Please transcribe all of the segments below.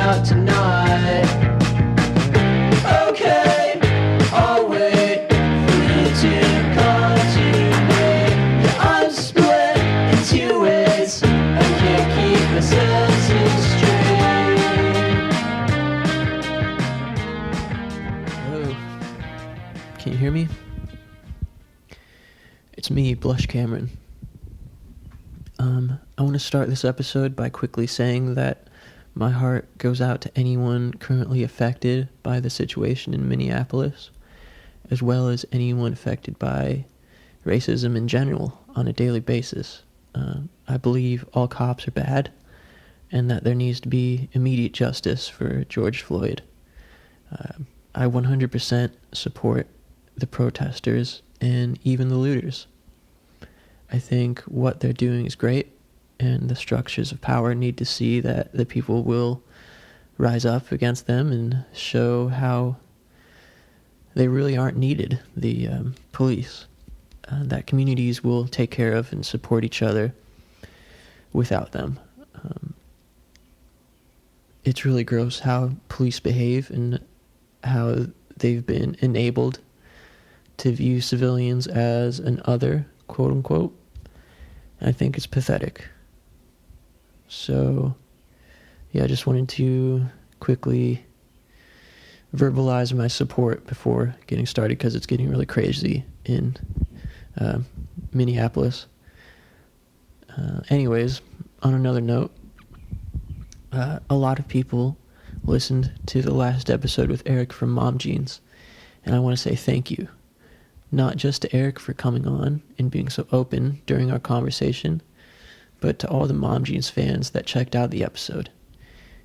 out tonight. Okay, I'll wait for you to come to me. Yeah, I'm split in two ways. I can't keep my senses straight. Hello. Can you hear me? It's me, Blush Cameron. I want to start this episode by quickly saying that my heart goes out to anyone currently affected by the situation in Minneapolis, as well as anyone affected by racism in general on a daily basis. I believe all cops are bad, and that there needs to be immediate justice for George Floyd. I 100% support the protesters and even the looters. I think what they're doing is great, and the structures of power need to see that the people will rise up against them and show how they really aren't needed, the police. That communities will take care of and support each other without them. It's really gross how police behave and how they've been enabled to view civilians as an other, quote unquote. I think it's pathetic. So, yeah, I just wanted to quickly verbalize my support before getting started, because it's getting really crazy in Minneapolis. Anyways, on another note, a lot of people listened to the last episode with Eric from Mom Jeans, and I want to say thank you. Not just to Eric for coming on and being so open during our conversation, but to all the Mom Jeans fans that checked out the episode.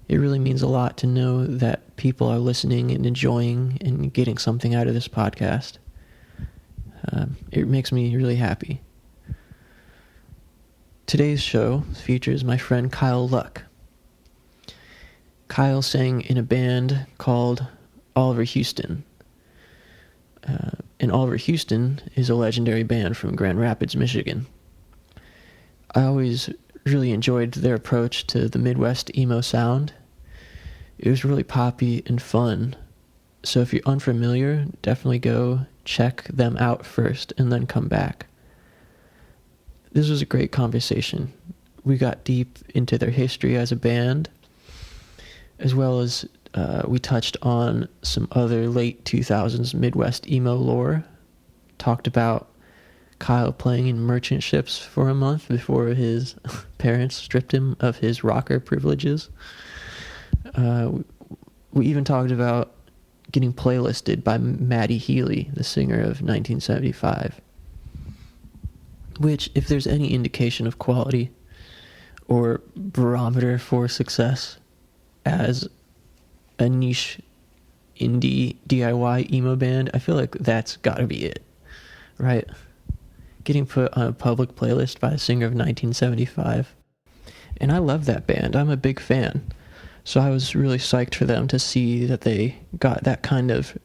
It really means a lot to know that people are listening and enjoying and getting something out of this podcast. It makes me really happy. Today's show features my friend Kyle Luck. Kyle sang in a band called Oliver Houston. And Oliver Houston is a legendary band from Grand Rapids, Michigan. I always really enjoyed their approach to the Midwest emo sound. It was really poppy and fun. So if you're unfamiliar, definitely go check them out first and then come back. This was a great conversation. We got deep into their history as a band, as well as we touched on some other late 2000s Midwest emo lore. Talked about Kyle playing in merchant ships for a month before his parents stripped him of his rocker privileges. We even talked about getting playlisted by Maddie Healy, the singer of 1975. Which, if there's any indication of quality or barometer for success as a niche indie DIY emo band, I feel like that's gotta be it, right? Getting put on a public playlist by a singer of 1975. And I love that band. I'm a big fan. So I was really psyched for them to see that they got that kind of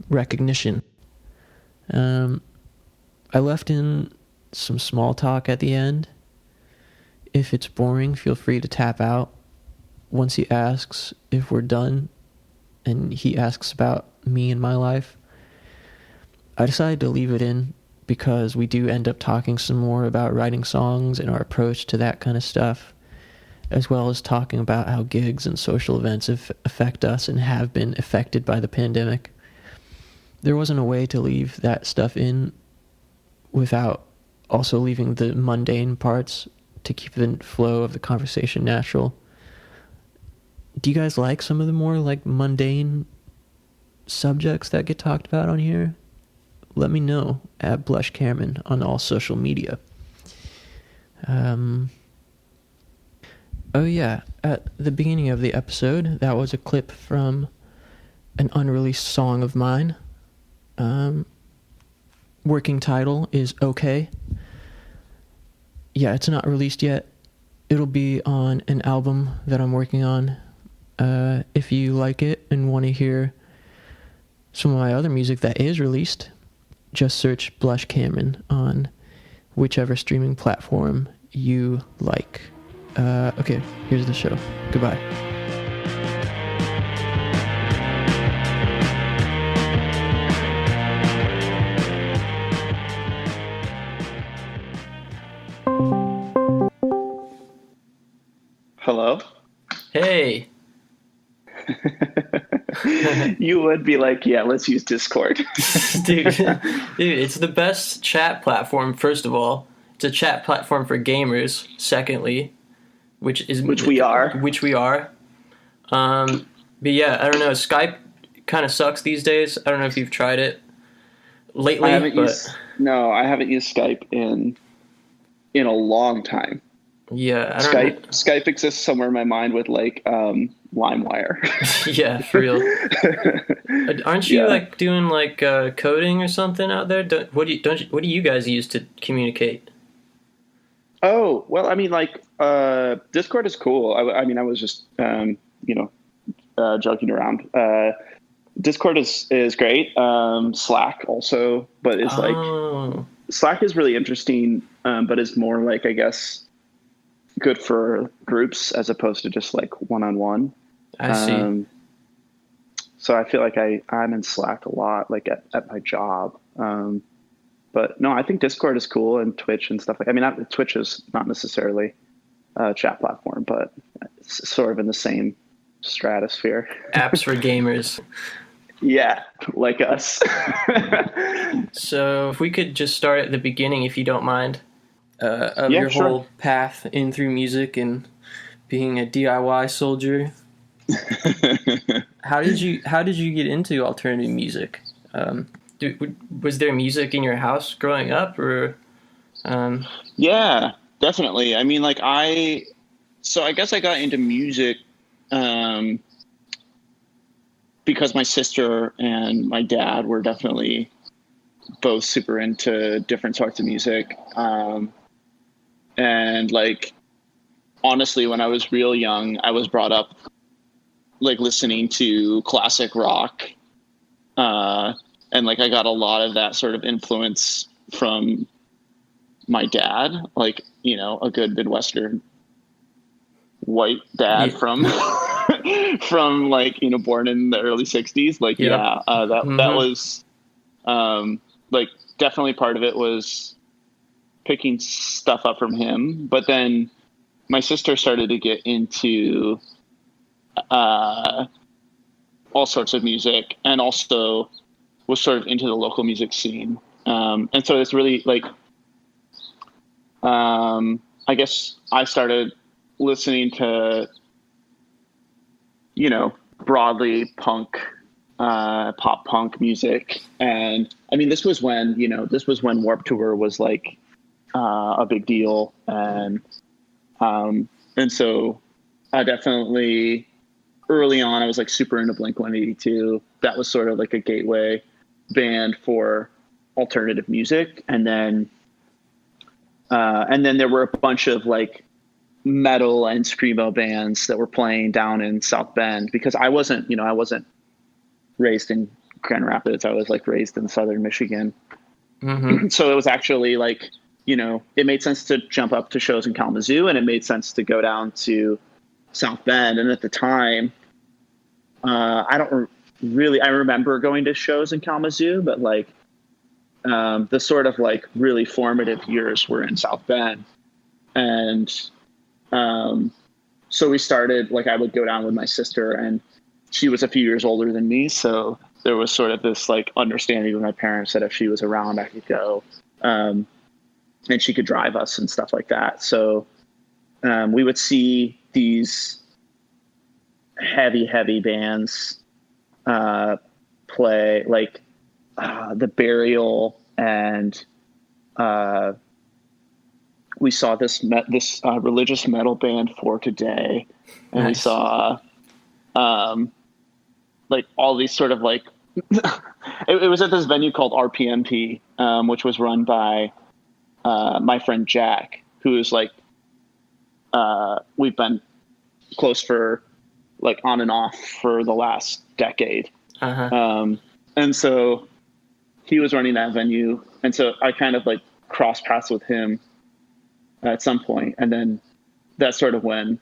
recognition. I left in some small talk at the end. If it's boring, feel free to tap out. Once he asks if we're done, and he asks about me and my life, I decided to leave it in because we do end up talking some more about writing songs and our approach to that kind of stuff, as well as talking about how gigs and social events affect us and have been affected by the pandemic. There wasn't a way to leave that stuff in without also leaving the mundane parts to keep the flow of the conversation natural. Do you guys like some of the more mundane subjects that get talked about on here? Let me know at Blush Cameron on all social media. Oh yeah, at the beginning of the episode, that was a clip from an unreleased song of mine. Working title is Okay. Yeah, it's not released yet. It'll be on an album that I'm working on. If you like it and want to hear some of my other music that is released, just search Blush Cameron on whichever streaming platform you like. Okay, here's the show. Goodbye. Hello? Hey. You would be like, yeah, let's use Discord. dude, it's the best chat platform. First of all, it's a chat platform for gamers. Secondly, Which we are. which we are. But yeah, I don't know. Skype kind of sucks these days. I don't know if you've tried it lately, I haven't used Skype in a long time. Yeah, I don't know. Skype exists somewhere in my mind with like LimeWire. Yeah, for real. Aren't you like doing like coding or something out there? What do you guys use to communicate? Oh, well, I mean, like, Discord is cool. I mean, I was just, joking around. Discord is great. Slack also, but it's like, Slack is really interesting, but is more like, I guess, good for groups as opposed to just like one-on-one. I see. So I feel like I'm in Slack a lot, like at my job. But no, I think Discord is cool, and Twitch and stuff like. I mean, Twitch is not necessarily a chat platform, but it's sort of in the same stratosphere. Apps for gamers. Yeah, like us. So if we could just start at the beginning, if you don't mind, of your whole path in through music and being a DIY soldier. How did you get into alternative music? Was there music in your house growing up, or? Yeah, definitely. I mean, like I guess I got into music because my sister and my dad were definitely both super into different sorts of music. And like, honestly, when I was real young, I was brought up like listening to classic rock. And like, I got a lot of that sort of influence from my dad, like, you know, a good Midwestern white dad from like, you know, born in the early 60s. Like, that was, like, definitely part of it was picking stuff up from him. But then my sister started to get into all sorts of music, and also was sort of into the local music scene. And so it's really like, I guess I started listening to, you know, broadly punk, pop punk music. And I mean, this was when Warped Tour was like a big deal. And so I definitely, early on, I was like super into Blink-182. That was sort of like a gateway band for alternative music. And then there were a bunch of like metal and screamo bands that were playing down in South Bend, because I wasn't raised in Grand Rapids. I was like raised in Southern Michigan. Mm-hmm. So it was actually like, you know, it made sense to jump up to shows in Kalamazoo, and it made sense to go down to South Bend. And at the time, I remember going to shows in Kalamazoo, but like, the sort of like really formative years were in South Bend. And, so we started, like, I would go down with my sister, and she was a few years older than me. So there was sort of this like understanding with my parents that if she was around, I could go, and she could drive us and stuff like that. So, we would see these heavy bands, play, like, The Burial, and, we saw this religious metal band For Today, and nice. We saw, like all these sort of like, it was at this venue called RPMP, which was run by, my friend Jack, who is like, we've been close for like on and off for the last decade. Uh-huh. And so he was running that venue. And so I kind of like crossed paths with him at some point. And then that's sort of when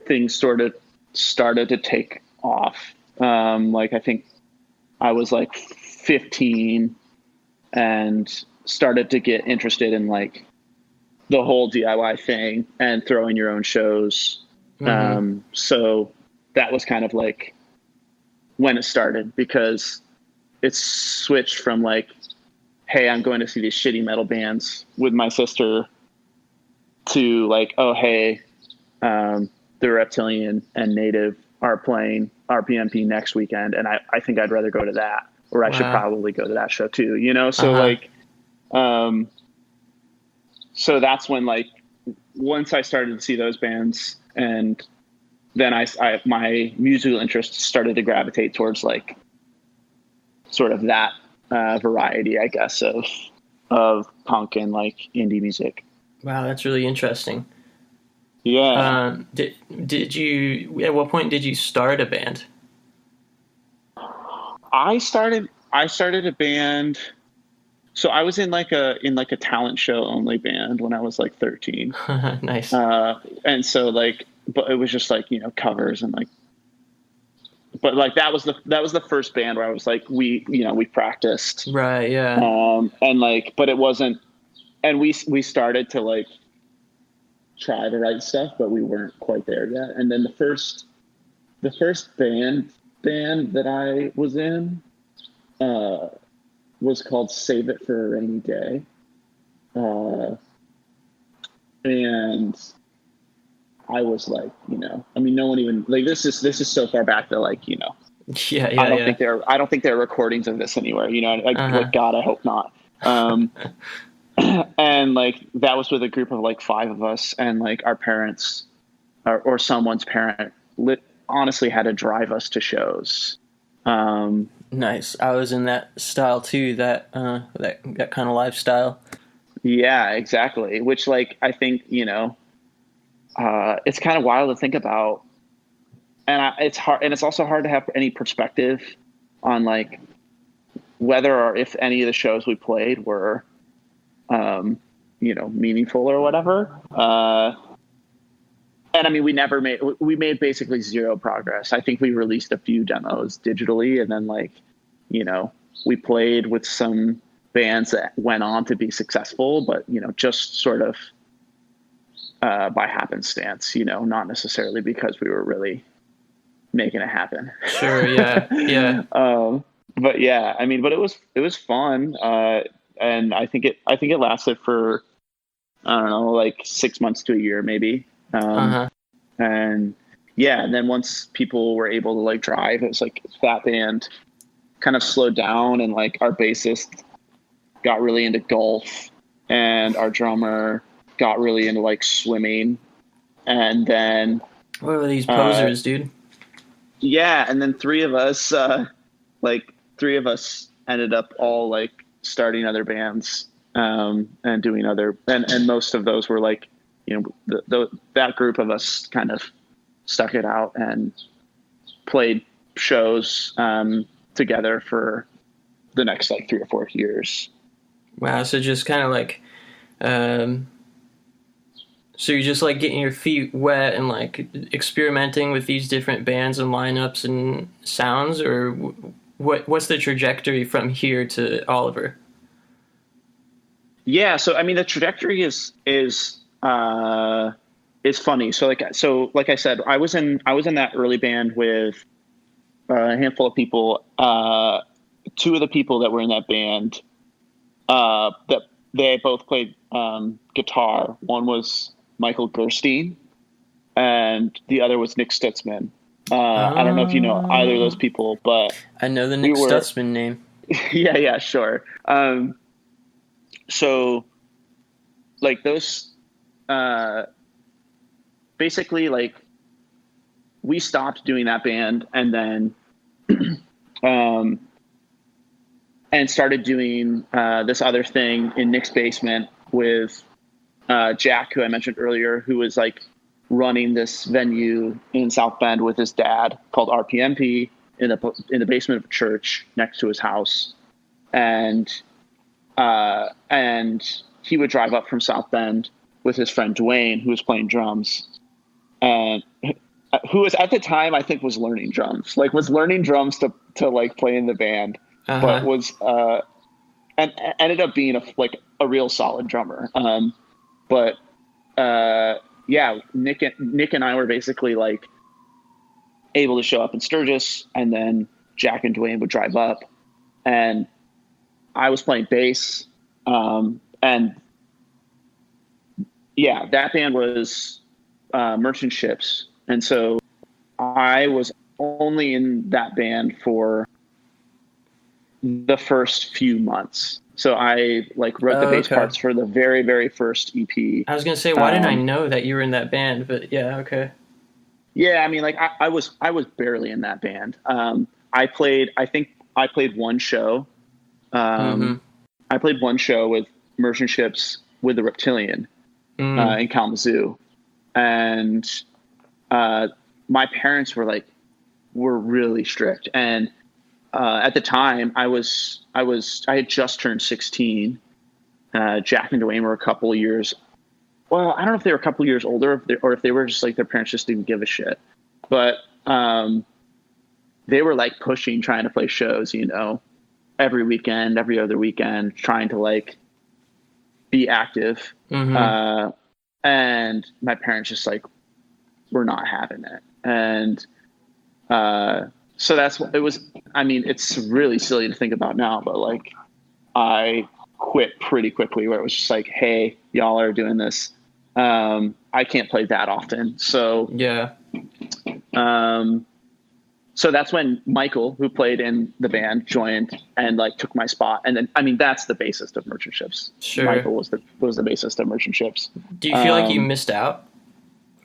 things sort of started to take off. Like, I think I was like 15 and started to get interested in like the whole DIY thing and throwing your own shows. So that was kind of like when it started, because it's switched from like, hey, I'm going to see these shitty metal bands with my sister, to like, oh, hey, the Reptilian and Native are playing RPMP next weekend, and I think I'd rather go to that, or I should probably go to that show too, you know? So like, so that's when, like, once I started to see those bands, and then my musical interest started to gravitate towards like sort of that variety, I guess, of punk and like indie music. Wow, that's really interesting. Yeah. Did you, at what point did you start a band? I started a band. So I was in like a talent show only band when I was like 13. Nice. And so like, but it was just like, you know, covers and like, but like that was the first band where I was like, we practiced. Right. Yeah. And like, but it wasn't, and we started to like try to write stuff, but we weren't quite there yet. And then the first band that I was in, was called Save It for a Rainy Day. And I was like, you know, I mean, no one even like, this is so far back that like, you know, I don't think there are recordings of this anywhere, you know, like, like God, I hope not. And like, that was with a group of like 5 of us, and like our parents or someone's parent honestly had to drive us to shows. Nice. I was in that style too, that kind of lifestyle. Yeah, exactly. Which, like, I think, you know, it's kind of wild to think about, and it's hard, and it's also hard to have any perspective on like whether or if any of the shows we played were, you know, meaningful or whatever. And I mean, we made basically zero progress. I think we released a few demos digitally, and then like, you know, we played with some bands that went on to be successful, but, you know, just sort of by happenstance, you know, not necessarily because we were really making it happen. Sure. Yeah. Yeah. But yeah, I mean, but it was fun. And I think it lasted for, I don't know, like 6 months to a year, maybe. And yeah, and then once people were able to like drive, it was like that band kind of slowed down, and like our bassist got really into golf, and our drummer got really into like swimming. And then what are these posers, dude? Yeah, and then three of us ended up all like starting other bands, and doing other, and most of those were like, you know, that group of us kind of stuck it out and played shows together for the next like 3 or 4 years. Wow. So just kind of like, so you're just like getting your feet wet and like experimenting with these different bands and lineups and sounds, or what's the trajectory from here to Oliver? Yeah. So, I mean, the trajectory is funny. So like I said, I was in that early band with a handful of people. 2 of the people that were in that band, that they both played guitar. One was Michael Gerstein, and the other was Nick Stutzman. I don't know if you know either of those people, but I know the Nick Stutzman name. Yeah, sure. So like those, basically like we stopped doing that band, and then, and started doing this other thing in Nick's basement with Jack, who I mentioned earlier, who was like running this venue in South Bend with his dad called RPMP in the basement of a church next to his house. And he would drive up from South Bend with his friend Dwayne, who was playing drums, and who was at the time, I think, was learning drums to like play in the band, but was, and ended up being a real solid drummer. But yeah, Nick and I were basically like able to show up in Sturgis, and then Jack and Dwayne would drive up, and I was playing bass. And yeah, that band was Merchant Ships. And so I was only in that band for the first few months. So I like wrote the bass parts for the very, very first EP. I was going to say, why didn't I know that you were in that band? But yeah, okay. Yeah, I mean, like I was barely in that band. I think I played one show. I played one show with Merchant Ships with the Reptilian in Kalamazoo. And my parents were really strict. And at the time I had just turned 16. Jack and Dwayne were a couple of years. Well, I don't know if they were a couple of years older or if they were just like their parents just didn't give a shit. But they were like pushing, trying to play shows, you know, every weekend, every other weekend, trying to like be active. And my parents just like were not having it. And so that's what it was. I mean, it's really silly to think about now, but like I quit pretty quickly, where it was just like, hey, y'all are doing this. I can't play that often. So yeah. So that's when Michael, who played in the band, joined and like took my spot. And then, I mean, that's the bassist of Merchant Ships. Sure. Michael was the bassist of Merchant Ships. Do you feel like you missed out?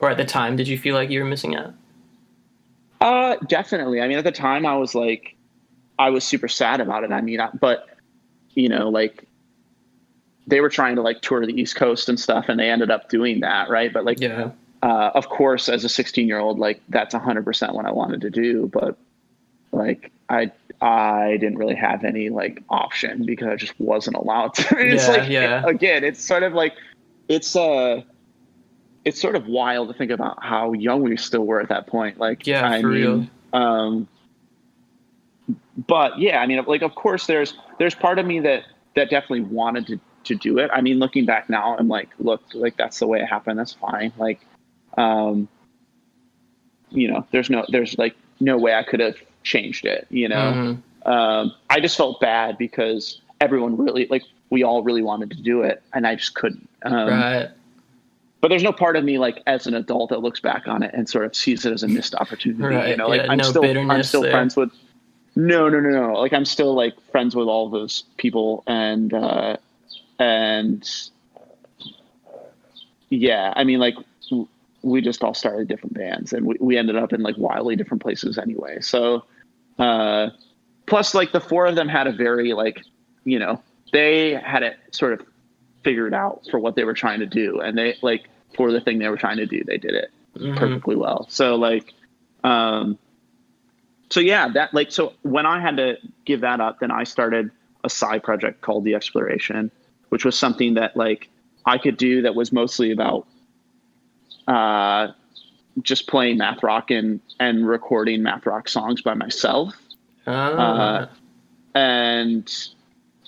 Or at the time, did you feel like you were missing out? Definitely. I mean, at the time I was super sad about it. I mean, but you know, like they were trying to like tour the East Coast and stuff, and they ended up doing that. Right. But like, yeah. Of course, as a 16-year-old, like that's 100% what I wanted to do. But like, I didn't really have any like option because I just wasn't allowed to. It's again, it's sort of like, it's sort of wild to think about how young we still were at that point. Like, yeah, for real. But yeah, I mean, like, of course there's part of me that definitely wanted to do it. I mean, looking back now, I'm like, look, like that's the way it happened. That's fine. Like, you know, there's like no way I could have changed it, you know? I just felt bad because everyone really, like, we all really wanted to do it and I just couldn't. Right. But there's no part of me, like, as an adult that looks back on it and sort of sees it as a missed opportunity. Right. You know, like, yeah, I'm still there. friends with. No. Like, I'm still like friends with all those people, and yeah, I mean, like, we just all started different bands, and we ended up in like wildly different places anyway. So, plus, like, the four of them had a very, like, you know, they had it sort of figured out for what they were trying to do, and they, like, for the thing they were trying to do, they did it perfectly well. So like, so yeah, that, like, so when I had to give that up, then I started a side project called The Exploration, which was something that like I could do that was mostly about just playing math rock and recording math rock songs by myself. And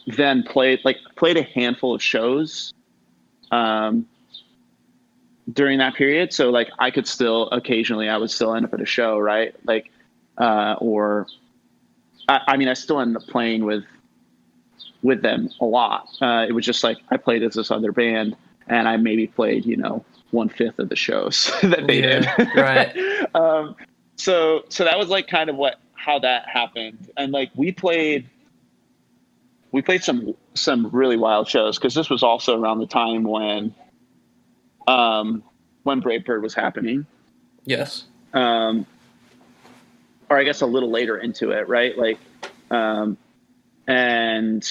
then played a handful of shows during that period. So like I could still occasionally, I would still end up at a show, right? Like, or I mean, I still ended up playing with them a lot. It was just like I played as this other band, and I maybe played, you know, 1/5 of the shows that they did. Right. So that was like kind of how that happened. And like we played some really wild shows, because this was also around the time when Brave Bird was happening. Yes. Or I guess a little later into it, right? Like, and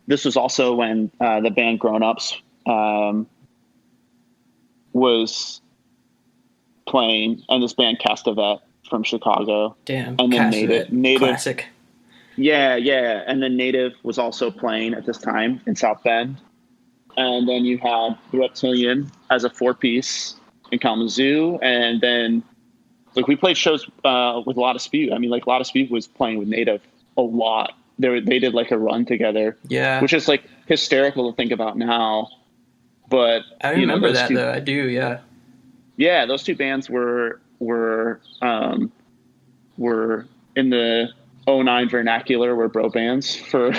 this was also when the band Grown Ups was playing, and this band Castavet from Chicago. Damn, and then Castavet, Native, classic. Yeah, and then Native was also playing at this time in South Bend, and then you had the Reptilian as a 4-piece in Kalamazoo, and then like we played shows with a lot of Speed. I mean, like a lot of Speed was playing with Native a lot. They did like a run together, yeah, which is like hysterical to think about now. But I you know, remember those that two, though. I do, yeah. yeah, those two bands were in the '09 vernacular, were bro bands for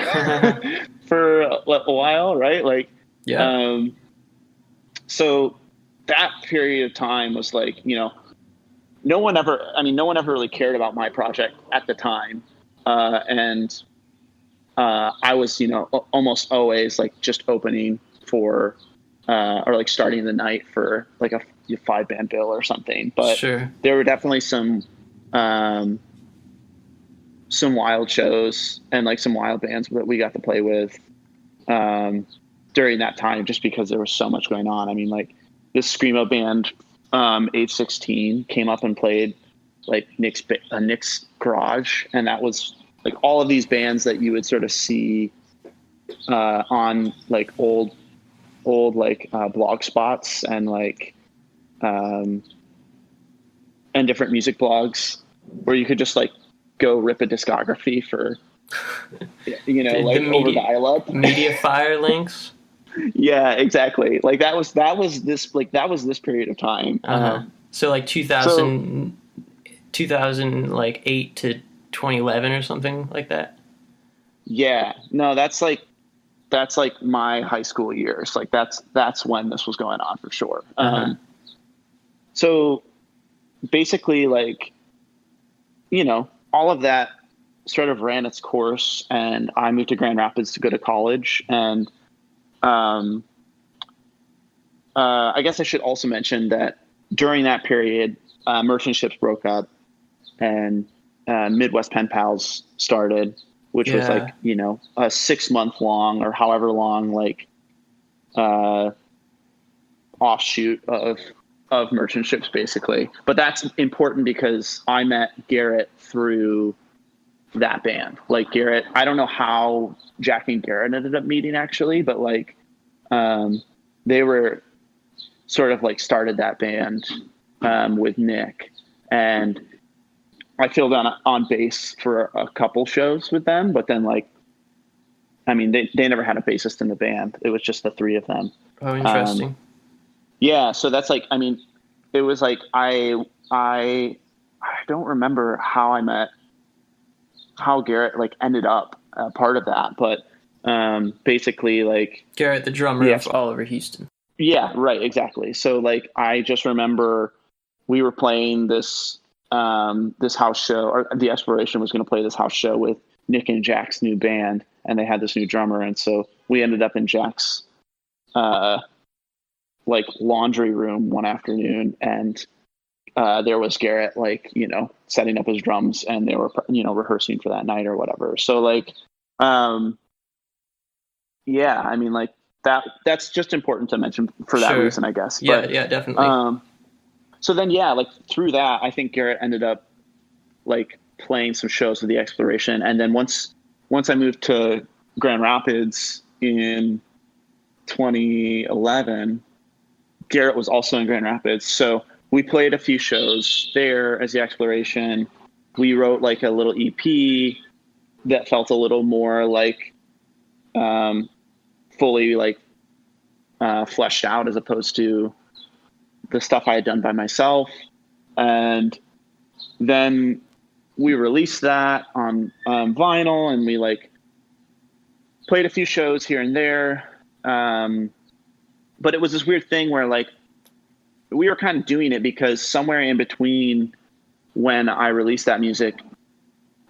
for a while, right? Like, Yeah. um, so that period of time was like, you know, no one ever really cared about my project at the time. And I was, you know, almost always like just opening for, or like starting the night for like a 5-band bill or something. But Sure. there were definitely um, some wild shows and like some wild bands that we got to play with um, during that time, just because there was so much going on. I mean, like this screamo band, Age 16, came up and played like Nick's garage, and that was like all of these bands that you would sort of see on like old like blog spots and like and different music blogs where you could just like go rip a discography for, you know, The like over media dial-up. fire links. Yeah, exactly. Like that was this period of time. Uh-huh. So like So 2000 like 8 to 2011 or something like that. yeah, no, that's like my high school years. Like that's when this was going on for sure. Uh-huh. So basically, like, you know, all of that sort of ran its course, and I moved to Grand Rapids to go to college. And um, I guess I should also mention that during that period, Merchant Ships broke up, and Midwest Pen Pals started, which was Yeah. like, you know, a 6-month long or however long, like uh, offshoot of Merchant Ships, basically. But that's important because I met Garrett through that band. Like Garrett, I don't know how Jack and Garrett ended up meeting actually, but like they were sort of like started that band with Nick, and I filled on bass for a couple shows with them, but then like, I mean, they never had a bassist in the band. It was just the three of them. Oh, Um, interesting. yeah. So that's like, I mean, it was like, I don't remember how Garrett like ended up part of that, but basically like, Garrett, the drummer yeah, of Oliver Houston. yeah, right. Exactly. So like, I just remember we were playing this house show, or the Exploration was going to play this house show with Nick and Jack's new band, and they had this new drummer, and so we ended up in Jack's uh, like laundry room one afternoon, and there was Garrett, like, you know, setting up his drums, and they were, you know, rehearsing for that night or whatever. So like, um, yeah, I mean, like that's just important to mention for that Sure. reason, I guess. Yeah, But yeah, definitely. so then, yeah, like through that, I think Garrett ended up like playing some shows with the Exploration, and then once I moved to Grand Rapids in 2011, Garrett was also in Grand Rapids, so we played a few shows there as the Exploration. We wrote like a little EP that felt a little more like fully like fleshed out, as opposed to the stuff I had done by myself. And then we released that on vinyl, and we like played a few shows here and there. But it was this weird thing where like we were kind of doing it because somewhere in between when I released that music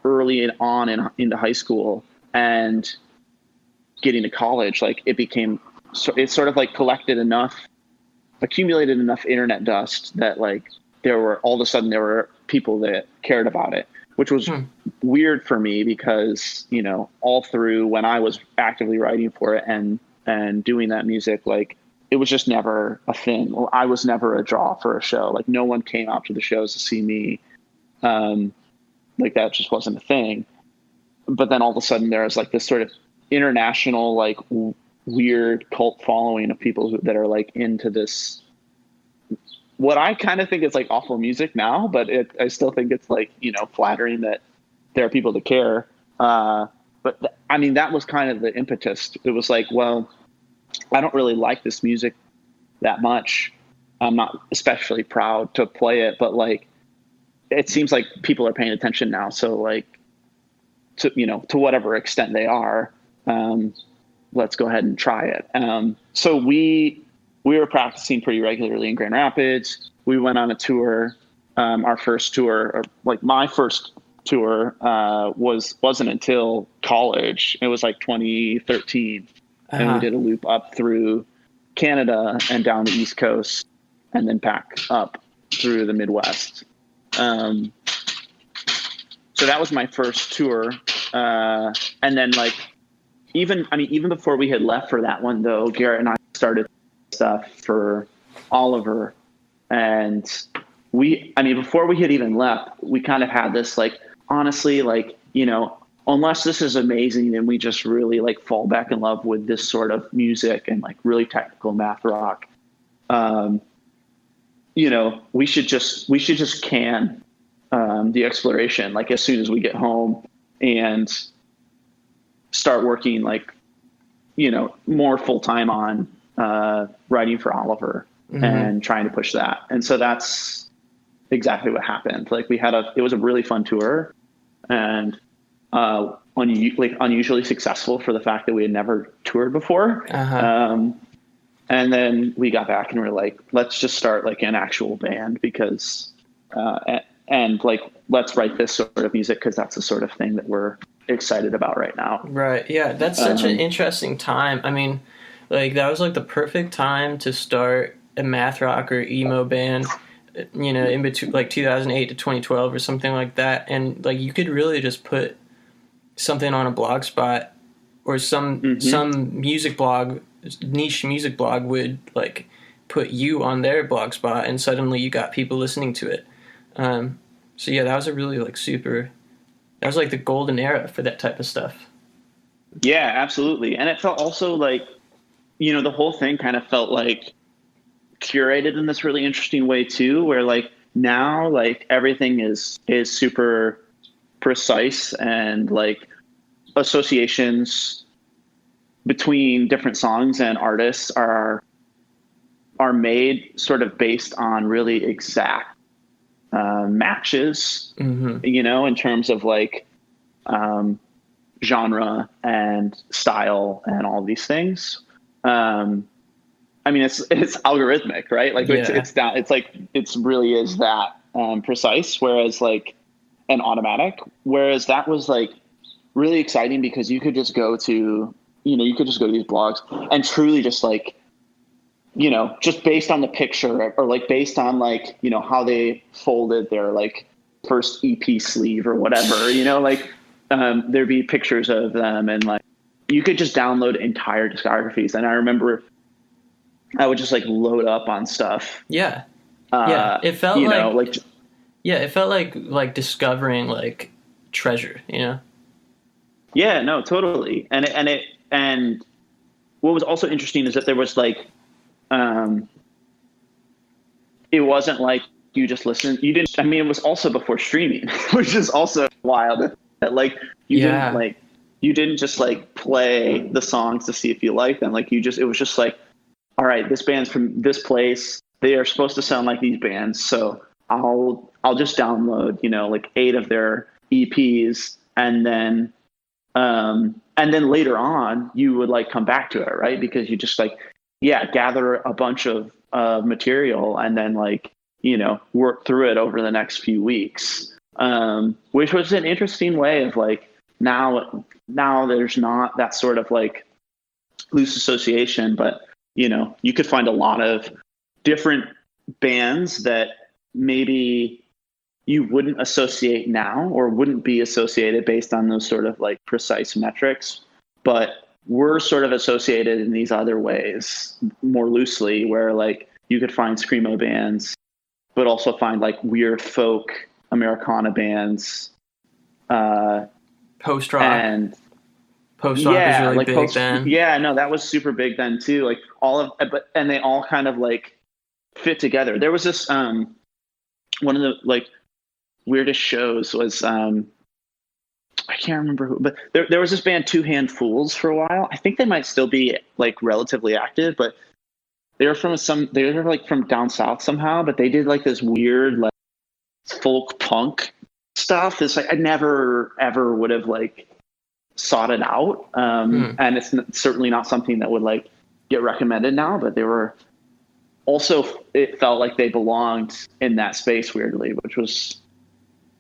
early on into high school and getting to college, like it sort of like accumulated enough internet dust that like all of a sudden there were people that cared about it, which was weird for me because, you know, all through when I was actively writing for it and doing that music, like it was just never a thing. Well, I was never a draw for a show. Like no one came out to the shows to see me. Like that just wasn't a thing. But then all of a sudden there was like this sort of international, like weird cult following of people that are like into this, what I kind of think is like awful music now, but I still think it's like, you know, flattering that there are people that care. I mean, that was kind of the impetus. It was like, well, I don't really like this music that much. I'm not especially proud to play it, but like it seems like people are paying attention now. So like to whatever extent they are, let's go ahead and try it. So we were practicing pretty regularly in Grand Rapids. We went on a tour. Our first tour, or like my first tour, wasn't until college. It was like 2013, and we did a loop up through Canada and down the East Coast, and then back up through the Midwest. So that was my first tour. And then like, even before we had left for that one though, Garrett and I started stuff for Oliver, and before we had even left, we kind of had this like, honestly, like, unless this is amazing and we just really like fall back in love with this sort of music and like really technical math rock, we should just can the exploration like as soon as we get home and start working like more full time on writing for Oliver and trying to push that. And so that's exactly what happened. Like it was a really fun tour, and unusually successful for the fact that we had never toured before. And then we got back and we're like, let's just start like an actual band because, and like, let's write this sort of music because that's the sort of thing that we're excited about right now. Right. Yeah. That's such an interesting time. I mean, like that was like the perfect time to start a math rock or emo band, in between like 2008 to 2012 or something like that. And like, you could really just put something on a blog spot or some music blog, niche music blog would like put you on their blog spot and suddenly you got people listening to it. So yeah, that was a really like that was like the golden era for that type of stuff. Yeah, absolutely. And it felt also like, the whole thing kind of felt like curated in this really interesting way too, where like now like everything is super precise and like associations between different songs and artists are made sort of based on really exact matches, in terms of like genre and style and all these things. It's algorithmic, right? Like it's down. It's like it's really is that precise, whereas like and automatic. Whereas that was like really exciting because you could just go to these blogs and truly just like, just based on the picture or like based on like, how they folded their like first EP sleeve or whatever, there'd be pictures of them and like you could just download entire discographies. And I remember I would just like load up on stuff. Yeah. It felt it felt like discovering like treasure, Yeah, no, totally. And what was also interesting is that there was like, it wasn't like you just listened. You didn't. It was also before streaming, which is also wild. That like you didn't just like play the songs to see if you like them. Like it was just like, all right, this band's from this place. They are supposed to sound like these bands, so I'll just download like 8 of their EPs, and then later on you would like come back to it, right? Because you just like gather a bunch of material and then like work through it over the next few weeks, which was an interesting way of like now there's not that sort of like loose association, but you could find a lot of different bands that maybe you wouldn't associate now or wouldn't be associated based on those sort of like precise metrics, but we're sort of associated in these other ways more loosely, where like you could find screamo bands, but also find like weird folk Americana bands, post rock was really like big then. Yeah, no, that was super big then too. Like and they all kind of like fit together. There was this one of the like weirdest shows was I can't remember who, but there was this band Two Hand Fools for a while. I think they might still be like relatively active, but they were like from down south somehow, but they did like this weird like folk punk stuff. It's like I never ever would have like sought it out. And it's certainly not something that would like get recommended now, but they were also, it felt like they belonged in that space weirdly, which was,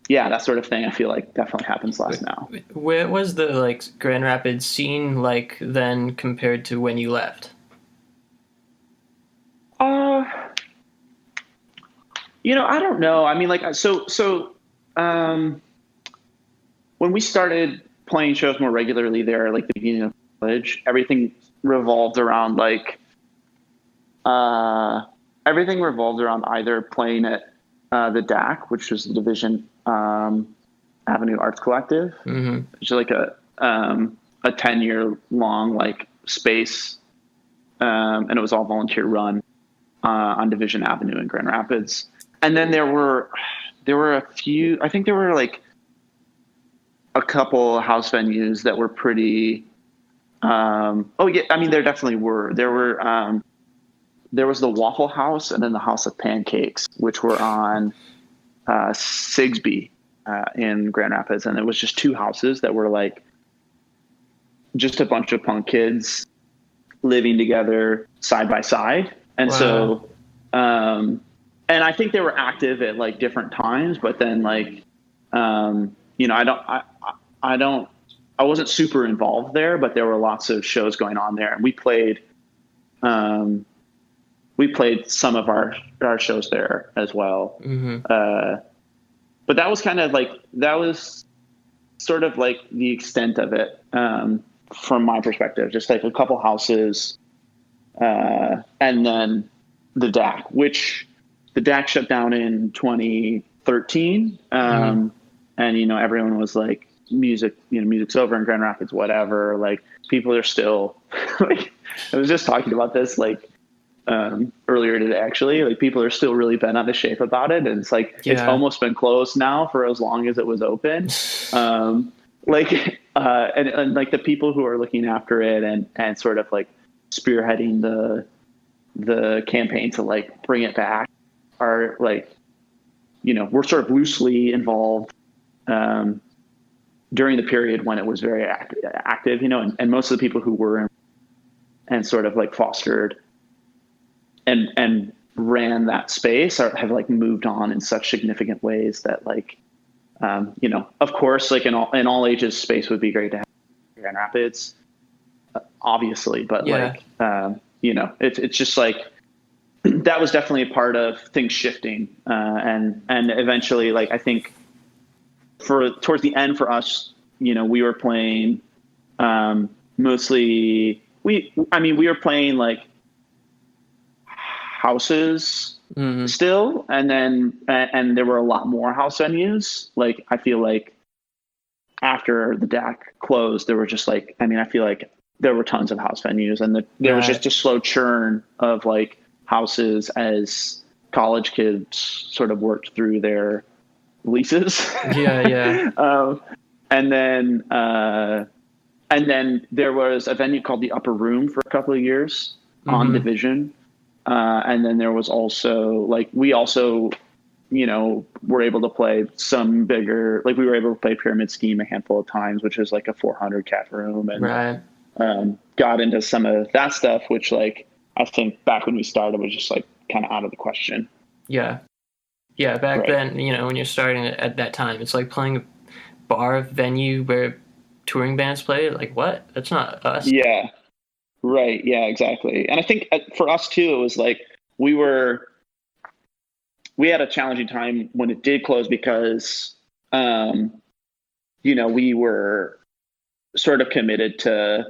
yeah, that sort of thing I feel like definitely happens less now. Where was the like Grand Rapids scene like then compared to when you left? I don't know. I mean, like, when we started playing shows more regularly there, like the beginning of college, everything revolved around either playing at the DAC, which was the Division Avenue Arts Collective, which is like a 10-year long like space, and it was all volunteer run on Division Avenue in Grand Rapids. And then there were a few. I think there were like a couple house venues that were pretty. Oh yeah, I mean there definitely were. There was the Waffle House and then the House of Pancakes, which were on Sigsbee in Grand Rapids, and it was just two houses that were like just a bunch of punk kids living together side by side. And so, and I think they were active at like different times, but then like, I wasn't super involved there, but there were lots of shows going on there, and we played some of our shows there as well. But that was kind of like, that was sort of like the extent of it, from my perspective, just like a couple houses, and then the DAC, which the DAC shut down in 2013. And, everyone was like, music's over in Grand Rapids, whatever. Like people are still like, I was just talking about this, like, earlier today, actually, like people are still really bent out of shape about it. And it's like, it's almost been closed now for as long as it was open. And like the people who are looking after it and sort of like spearheading the campaign to like bring it back are like, we're sort of loosely involved, during the period when it was very active, and most of the people who were in and sort of like fostered and ran that space have like moved on in such significant ways that like, of course, like in all ages space would be great to have in Grand Rapids, obviously, but like, it's just like, that was definitely a part of things shifting. And eventually, like, I think towards the end for us, we were playing, mostly, we were playing like houses still. And then, and there were a lot more house venues. Like, I feel like after the DAC closed, there were just like, I feel like there were tons of house venues, and there was just a slow churn of like houses as college kids sort of worked through their leases. And then there was a venue called the Upper Room for a couple of years on Division. And then there was also like, we also, were able to play some bigger, like we were able to play Pyramid Scheme a handful of times, which is like a 400 cat room, and got into some of that stuff, which like, I think back when we started was just like kind of out of the question. Back then, when you're starting at that time, it's like playing a bar venue where touring bands play. Like, what? That's not us. Yeah. Right. Yeah, exactly. And I think for us too, it was like, we had a challenging time when it did close because, we were sort of committed to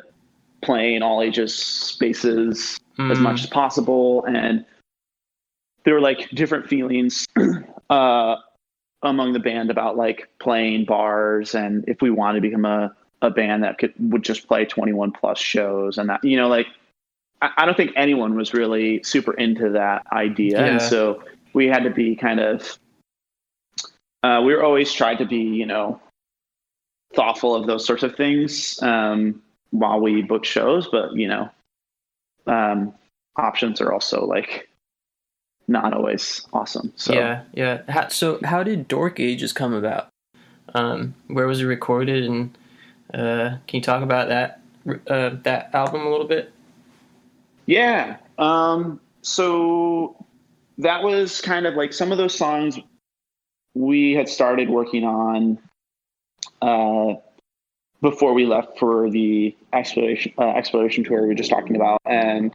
playing all ages spaces as much as possible. And there were like different feelings among the band about like playing bars, and if we wanted to become a band that would just play 21 plus shows, and that, like, I don't think anyone was really super into that idea. And so we had to be kind of, we were always tried to be, thoughtful of those sorts of things while we book shows, but options are also like not always awesome. So Yeah. So how did Dork Ages come about? Where was it recorded, and can you talk about that album a little bit? yeah. So that was kind of like some of those songs we had started working on before we left for the exploration tour we were just talking about, and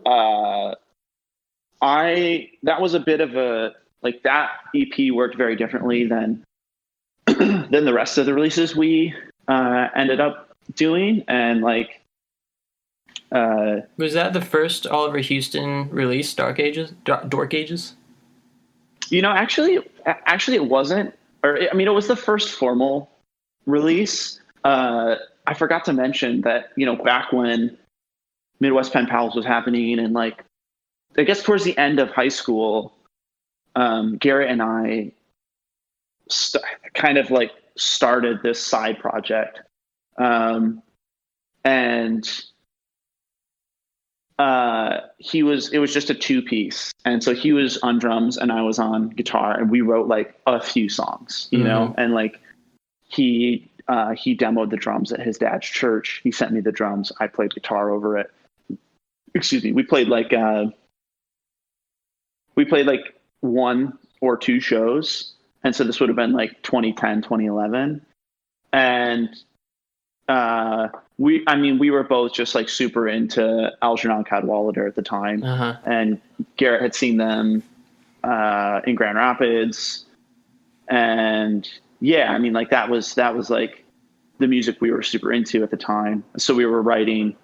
that was a bit of a like that EP worked very differently than than the rest of the releases we ended up doing, and like Was that the first Oliver Houston release, Dark Ages? Dork Ages? actually it wasn't, or I mean it was the first formal release. I forgot to mention that back when Midwest Pen Pals was happening, and like I guess towards the end of high school, Garrett and I kind of like started this side project, and it was just a 2-piece, and so he was on drums and I was on guitar, and we wrote like a few songs, and like he demoed the drums at his dad's church. He sent me the drums. I played guitar over it. Excuse me. We played like 1 or 2 shows. And so this would have been like 2010, 2011. And we were both just like super into Algernon Cadwallader at the time. And Garrett had seen them in Grand Rapids. And yeah, I mean, like that was like the music we were super into at the time. So we were writing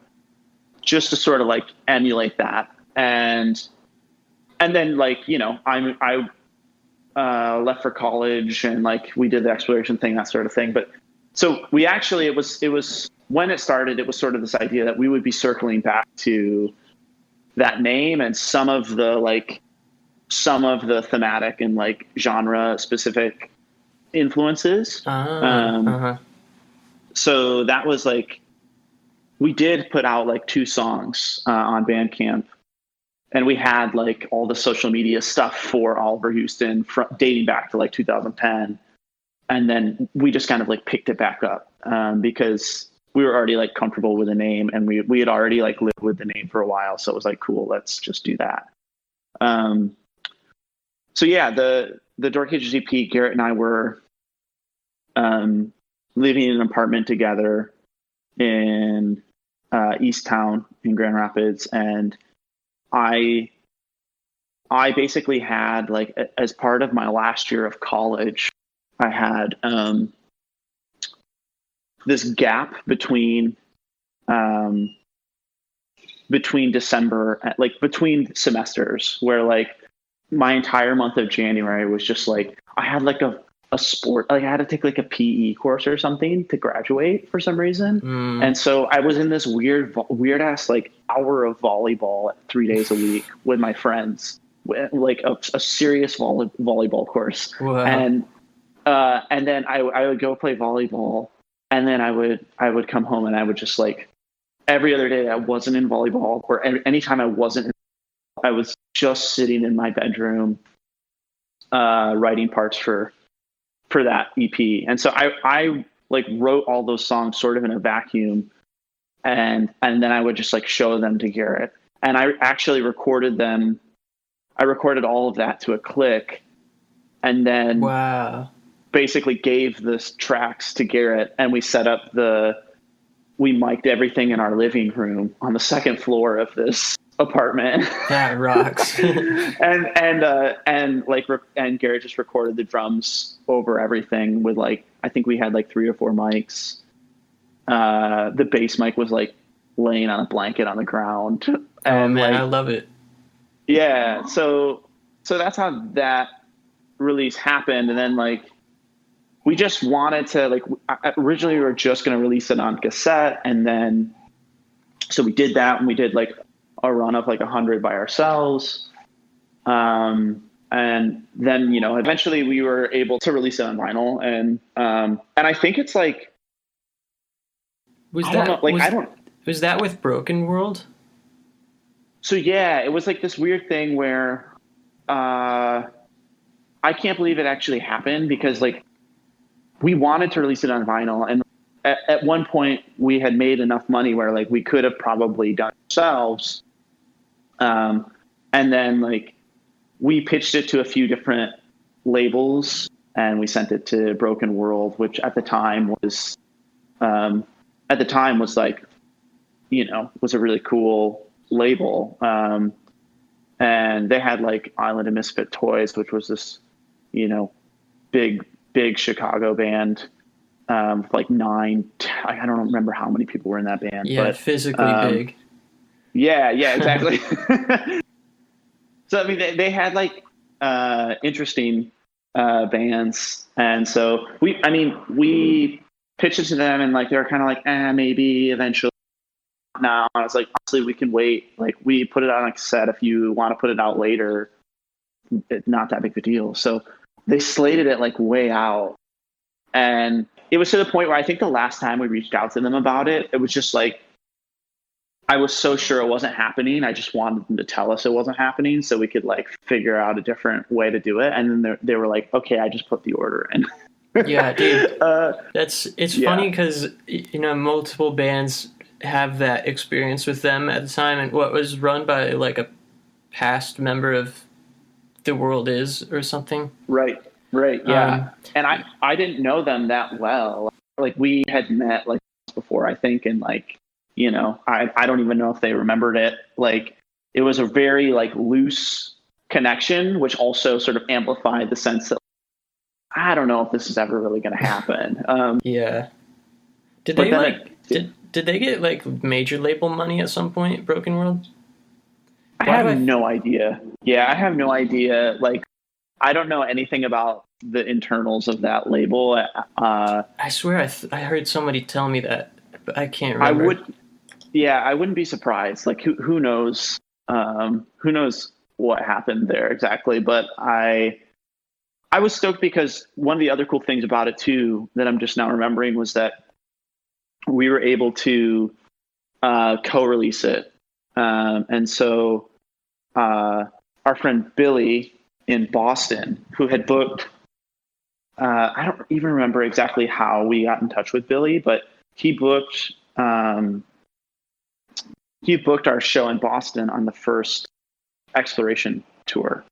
just to sort of like emulate that. And then like, I left for college, and like we did the exploration thing, that sort of thing. But so we actually, it was when it started, it was sort of this idea that we would be circling back to that name and some of the thematic and like genre specific influences. So that was like, we did put out like 2 songs on Bandcamp, and we had like all the social media stuff for Oliver Houston dating back to like 2010. And then we just kind of like picked it back up because we were already like comfortable with the name, and we had already like lived with the name for a while. So it was like, cool, let's just do that. So yeah, the Dork Ages EP, Garrett and I were living in an apartment together in East Town in Grand Rapids, and I basically had like, as part of my last year of college, I had this gap between December, like between semesters, where like my entire month of January was just like, I had like a sport, like I had to take like a PE course or something to graduate for some reason. And so I was in this weird ass like hour of volleyball 3 days a week with my friends, like a serious volleyball course. Wow. And then I would go play volleyball, and then I would come home, and I would just like every other day that I wasn't in volleyball, or anytime I wasn't, I was just sitting in my bedroom writing parts for that EP. And so I like wrote all those songs sort of in a vacuum, and then I would just like show them to Garrett, and I actually recorded them. I recorded all of that to a click, and then basically gave the tracks to Garrett, and we set up we mic'd everything in our living room on the 2nd floor of this apartment. That rocks. and Garrett just recorded the drums over everything with like, I think we had like 3 or 4 mics. The bass mic was like laying on a blanket on the ground. Oh man, like, I love it. Yeah. So that's how that release happened. And then like, we just wanted to like, originally we were just going to release it on cassette. And then, so we did that, and we did like a run of like 100 by ourselves. And then, eventually we were able to release it on vinyl. And I think it's like, Was that with Broken World? So yeah, it was like this weird thing where I can't believe it actually happened, because like we wanted to release it on vinyl, and at one point we had made enough money where like we could have probably done it ourselves. And then like we pitched it to a few different labels, and we sent it to Broken World, which at the time was like, you know, was a really cool label. And they had like Island of Misfit Toys, which was this, you know, big Chicago band. Like I don't remember how many people were in that band. Yeah, but, physically big. Yeah, exactly. So I mean, they had like interesting bands, and so we pitched it to them, and like they were kind of like, maybe eventually. Now I was like, honestly, we can wait. Like we put it on a cassette. If you want to put it out later, it's not that big of a deal. So they slated it like way out, and it was to the point where I think the last time we reached out to them about it, it was just like, I was so sure it wasn't happening. I just wanted them to tell us it wasn't happening so we could like figure out a different way to do it. And then they were like, okay, I just put the order in. Yeah, dude. It's funny because, you know, multiple bands have that experience with them at the time, and what was run by like a past member of The World Is or something. Right. Yeah. And I didn't know them that well. Like we had met like before, I think, and like, you know, I don't even know if they remembered it. Like it was a very like loose connection, which also sort of amplified the sense that I don't know if this is ever really going to happen. Yeah. Did they like did they get like major label money at some point, Broken World? I have no idea. Yeah, I have no idea. Like I don't know anything about the internals of that label. I swear I heard somebody tell me that, but I can't remember. I wouldn't be surprised. Like who knows? Who knows what happened there exactly? But I was stoked because one of the other cool things about it too that I'm just now remembering was that we were able to co-release it, and so our friend Billy in Boston, who had booked, I don't even remember exactly how we got in touch with Billy, but he booked our show in Boston on the first Exploration tour.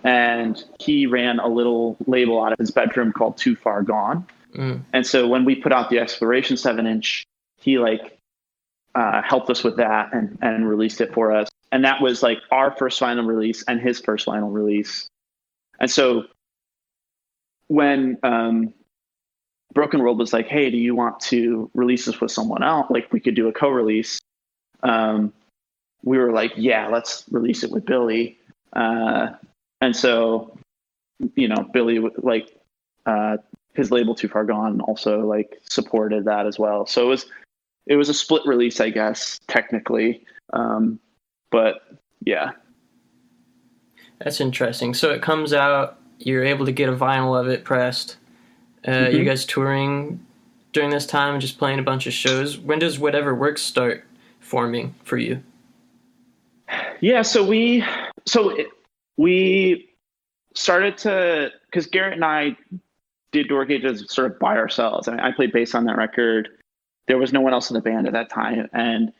And he ran a little label out of his bedroom called Too Far Gone. Mm. And so when we put out the Exploration 7-inch, he like helped us with that and released it for us. And that was like our first vinyl release and his first vinyl release. And so when Broken World was like, hey, do you want to release this with someone else? Like we could do a co-release. We were like, yeah, let's release it with Billy. And so, you know, Billy, like, his label Too Far Gone also like supported that as well. So it was a split release, I guess, technically. But yeah. That's interesting. So it comes out, you're able to get a vinyl of it pressed. You guys touring during this time and just playing a bunch of shows. When does Whatever Works start forming for you? Yeah, so we started to, because Garrett and I did Door Gauges sort of by ourselves. I mean, I played bass on that record. There was no one else in the band at that time, and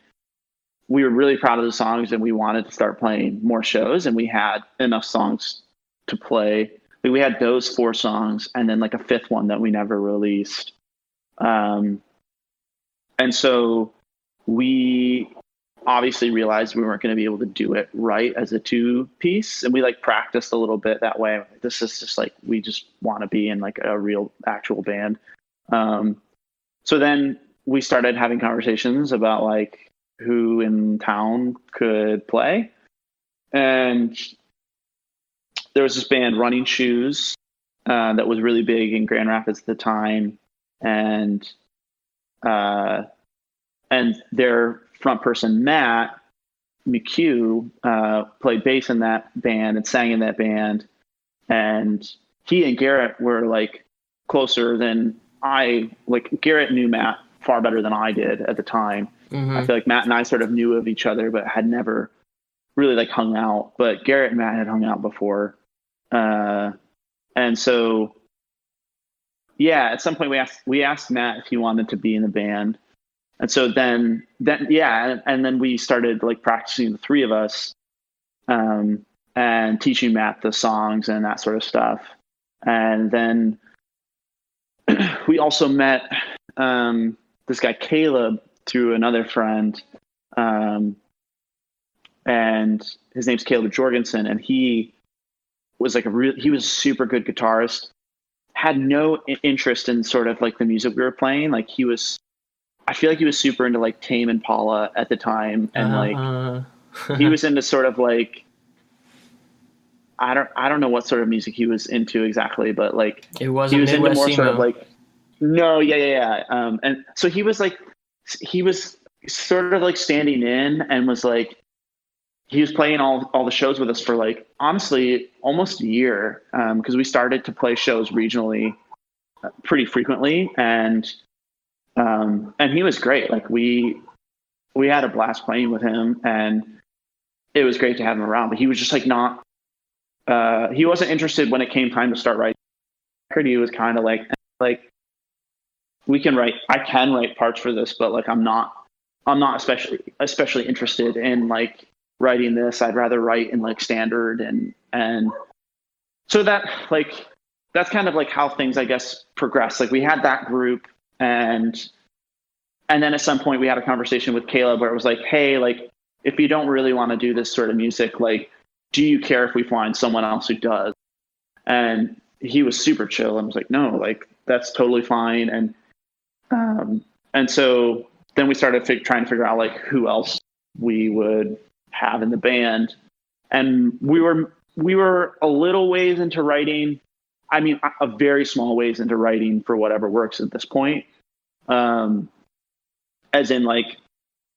we were really proud of the songs, and we wanted to start playing more shows, and we had enough songs to play. We had those 4 songs, and then like a 5th one that we never released. And so we obviously realized we weren't going to be able to do it right as a 2-piece, and we like practiced a little bit that way. This is just like, we just want to be in like a real actual band. So then we started having conversations about like who in town could play, and there was this band Running Shoes that was really big in Grand Rapids at the time, and their front person, Matt McHugh, played bass in that band and sang in that band. And he and Garrett were like closer than Garrett knew Matt far better than I did at the time. Mm-hmm. I feel like Matt and I sort of knew of each other, but had never really like hung out, but Garrett and Matt had hung out before. And so, yeah, at some point we asked Matt if he wanted to be in the band. And so then yeah. And then we started like practicing, the three of us, and teaching Matt the songs and that sort of stuff. And then we also met, this guy, Caleb, through another friend. And his name's Caleb Jorgensen, and he was like he was a super good guitarist, had no interest in sort of like the music we were playing. Like I feel like he was super into like Tame Impala at the time. And like, he was into sort of like, I don't know what sort of music he was into exactly, but like It was he was into Midwest more sort emo. of like, no, yeah. And so he was sort of like standing in, and was like, he was playing all the shows with us for like, honestly, almost a year. Cause we started to play shows regionally pretty frequently. And he was great. Like we had a blast playing with him, and it was great to have him around, but he was just like not, he wasn't interested when it came time to start writing. He was kind of like, I can write parts for this, but like, I'm not especially interested in like writing this. I'd rather write in like standard. And so that's kind of like how things, I guess, progressed. Like we had that group, and then at some point we had a conversation with Caleb where it was like, hey, like, if you don't really want to do this sort of music, like, do you care if we find someone else who does? And he was super chill and was like, no, like, that's totally fine. And so then we started trying to figure out like who else we would have in the band. And we were a little ways into writing. I mean, a very small ways into writing for Whatever Works at this point. As in like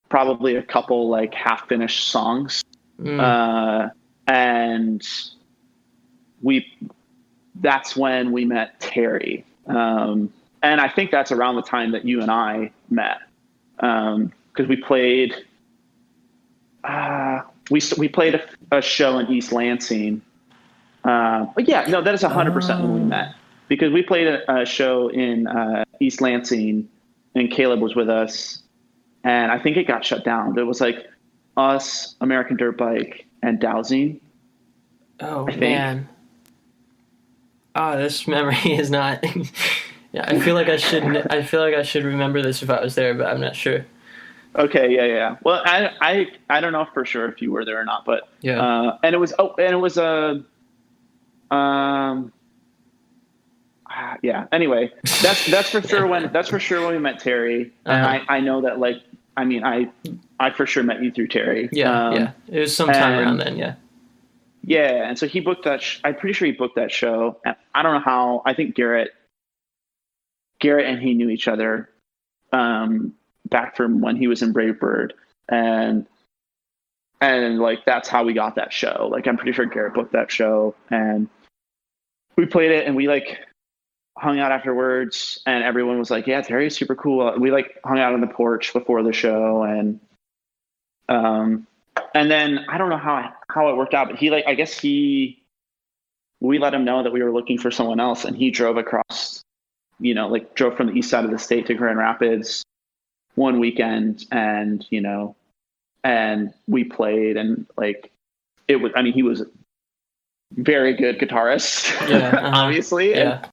probably a couple like half finished songs. And that's when we met Terry. And I think that's around the time that you and I met. Cause we played, we played a show in East Lansing. But yeah, no, that is 100% when we met, because we played a show in East Lansing, and Caleb was with us, and I think it got shut down. It was like us, American Dirt Bike, and Dowsing. Oh man. Oh, this memory is not. Yeah, I feel like I should remember this if I was there, but I'm not sure. Okay, yeah. Well, I don't know for sure if you were there or not, but yeah. And it was yeah. Anyway, that's for sure when we met Terry. I know that, like, I mean, I for sure met you through Terry. Yeah. It was sometime around then. Yeah. Yeah, and so he booked that. I'm pretty sure he booked that show. And I don't know how. I think Garrett and he knew each other back from when he was in Bravebird, and like that's how we got that show. Like, I'm pretty sure Garrett booked that show, and we played it, and we like hung out afterwards, and everyone was like, "Yeah, Terry's super cool." We like hung out on the porch before the show, and then I don't know how it worked out, but he like, I guess we let him know that we were looking for someone else, and he drove across, like drove from the east side of the state to Grand Rapids one weekend, and and we played, and like it was, I mean, he was a very good guitarist, obviously. Yeah.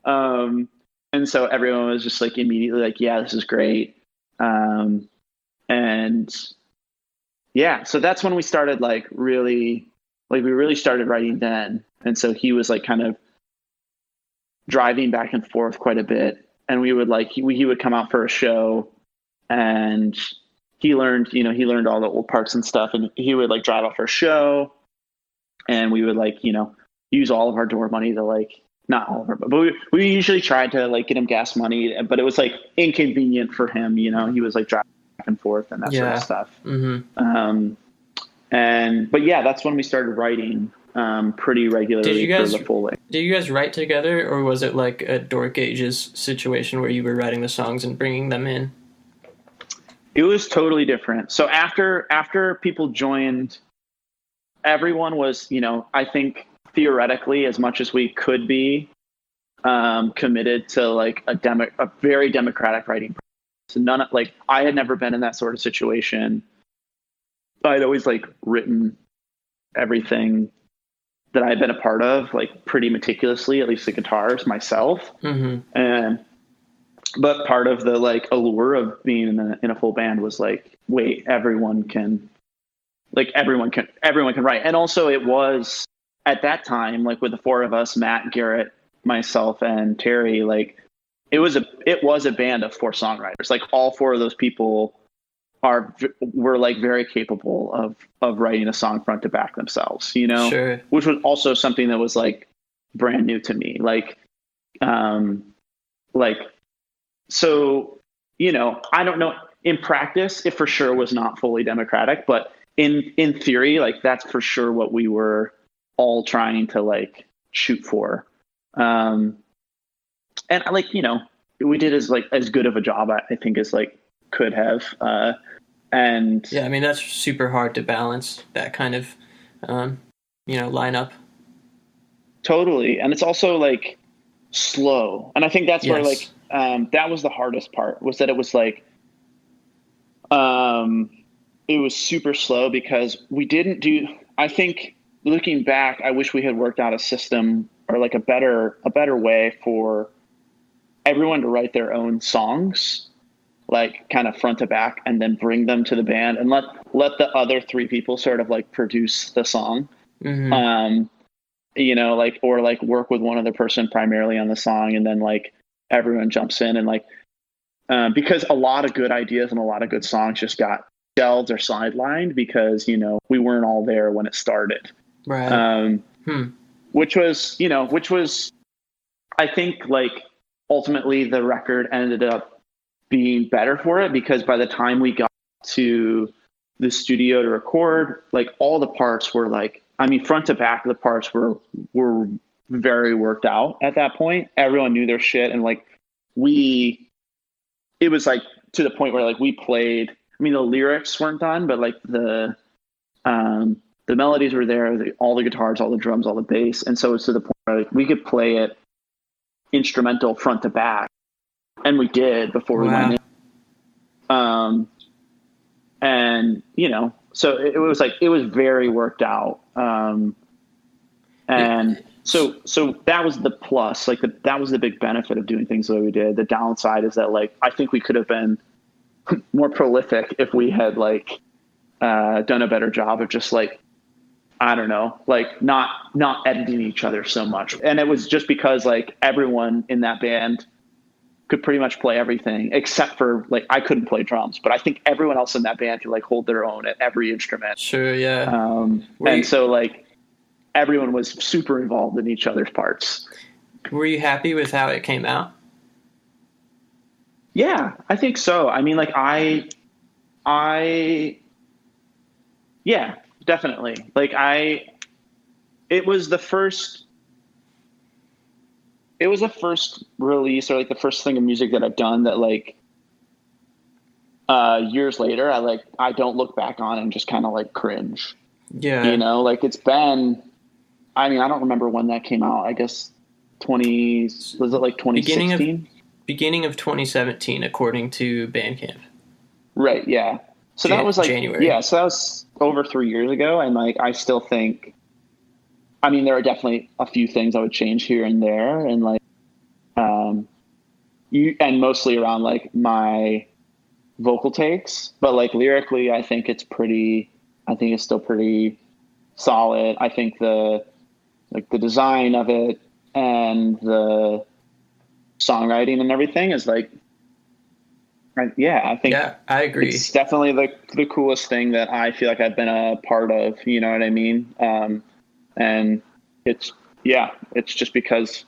And so everyone was just like immediately like, yeah, this is great. And yeah, so that's when we started like really, like we really started writing then. And so he was like kind of driving back and forth quite a bit. And we would like, he would come out for a show, and he learned all the old parts and stuff. And he would like drive out for a show, and we would like, use all of our door money to like, not all of our, but we usually tried to like get him gas money, but it was like inconvenient for him. He was like driving back and forth and that sort of stuff. Mm-hmm. But yeah, that's when we started writing pretty regularly for the full length. Did you guys write together, or was it like a Dork Ages situation where you were writing the songs and bringing them in? It was totally different. So after people joined everyone was, I think theoretically, as much as we could be, committed to like a very democratic writing process. So I had never been in that sort of situation. I'd always like written everything that I had been a part of, like pretty meticulously, at least the guitars myself. Mm-hmm. But part of the like allure of being in a full band was like, wait, everyone can write. And also it was at that time, like with the four of us, Matt, Garrett, myself, and Terry, like it was a band of four songwriters. Like all four of those people were like very capable of writing a song front to back themselves, Sure. Which was also something that was like brand new to me. So, I don't know, in practice, it for sure was not fully democratic, but in theory, like that's for sure what we were all trying to like shoot for. And like, we did as good of a job, I think, as like could have, and yeah, I mean, that's super hard to balance that kind of, lineup. Totally. And it's also like slow. And I think that's where Yes. like, that was the hardest part, was that it was like, it was super slow because I think looking back, I wish we had worked out a system or like a better way for everyone to write their own songs, like kind of front to back, and then bring them to the band and let the other three people sort of like produce the song. Mm-hmm. Like, or like work with one other person primarily on the song, and then like everyone jumps in and like, because a lot of good ideas and a lot of good songs just got shelved or sidelined because, we weren't all there when it started. Right. Which was, I think like ultimately the record ended up being better for it, because by the time we got to the studio to record, like all the parts were like, I mean, front to back, the parts were very worked out at that point. Everyone knew their shit. And like, it was like to the point where like we played, I mean, the lyrics weren't done, but like the melodies were there, all the guitars, all the drums, all the bass. And so it's to the point where like, we could play it instrumental front to back. And we did before we went in. And, so it was like, it was very worked out. And so that was the plus, like that was the big benefit of doing things the way we did. The downside is that like, I think we could have been more prolific if we had like, done a better job of just like, I don't know, like not editing each other so much. And it was just because like everyone in that band could pretty much play everything except for like, I couldn't play drums, but I think everyone else in that band could like hold their own at every instrument. Sure. Yeah. So like everyone was super involved in each other's parts. Were you happy with how it came out? Yeah, I think so. I mean, like yeah, definitely. Like it was the first release, or like the first thing of music that I've done that like, years later, I don't look back on and just kind of like cringe. Yeah. Like it's been, I mean, I don't remember when that came out. I guess was it like 2016? Beginning of 2017, according to Bandcamp. Right. Yeah. So that was like January. Yeah. So that was over 3 years ago. And like, I still think, I mean, there are definitely a few things I would change here and there. And like, and mostly around like my vocal takes, but like lyrically, I think it's still pretty solid. I think the design of it and the songwriting and everything is like, I think Yeah, I agree. It's definitely the coolest thing that I feel like I've been a part of, you know what I mean? And it's just because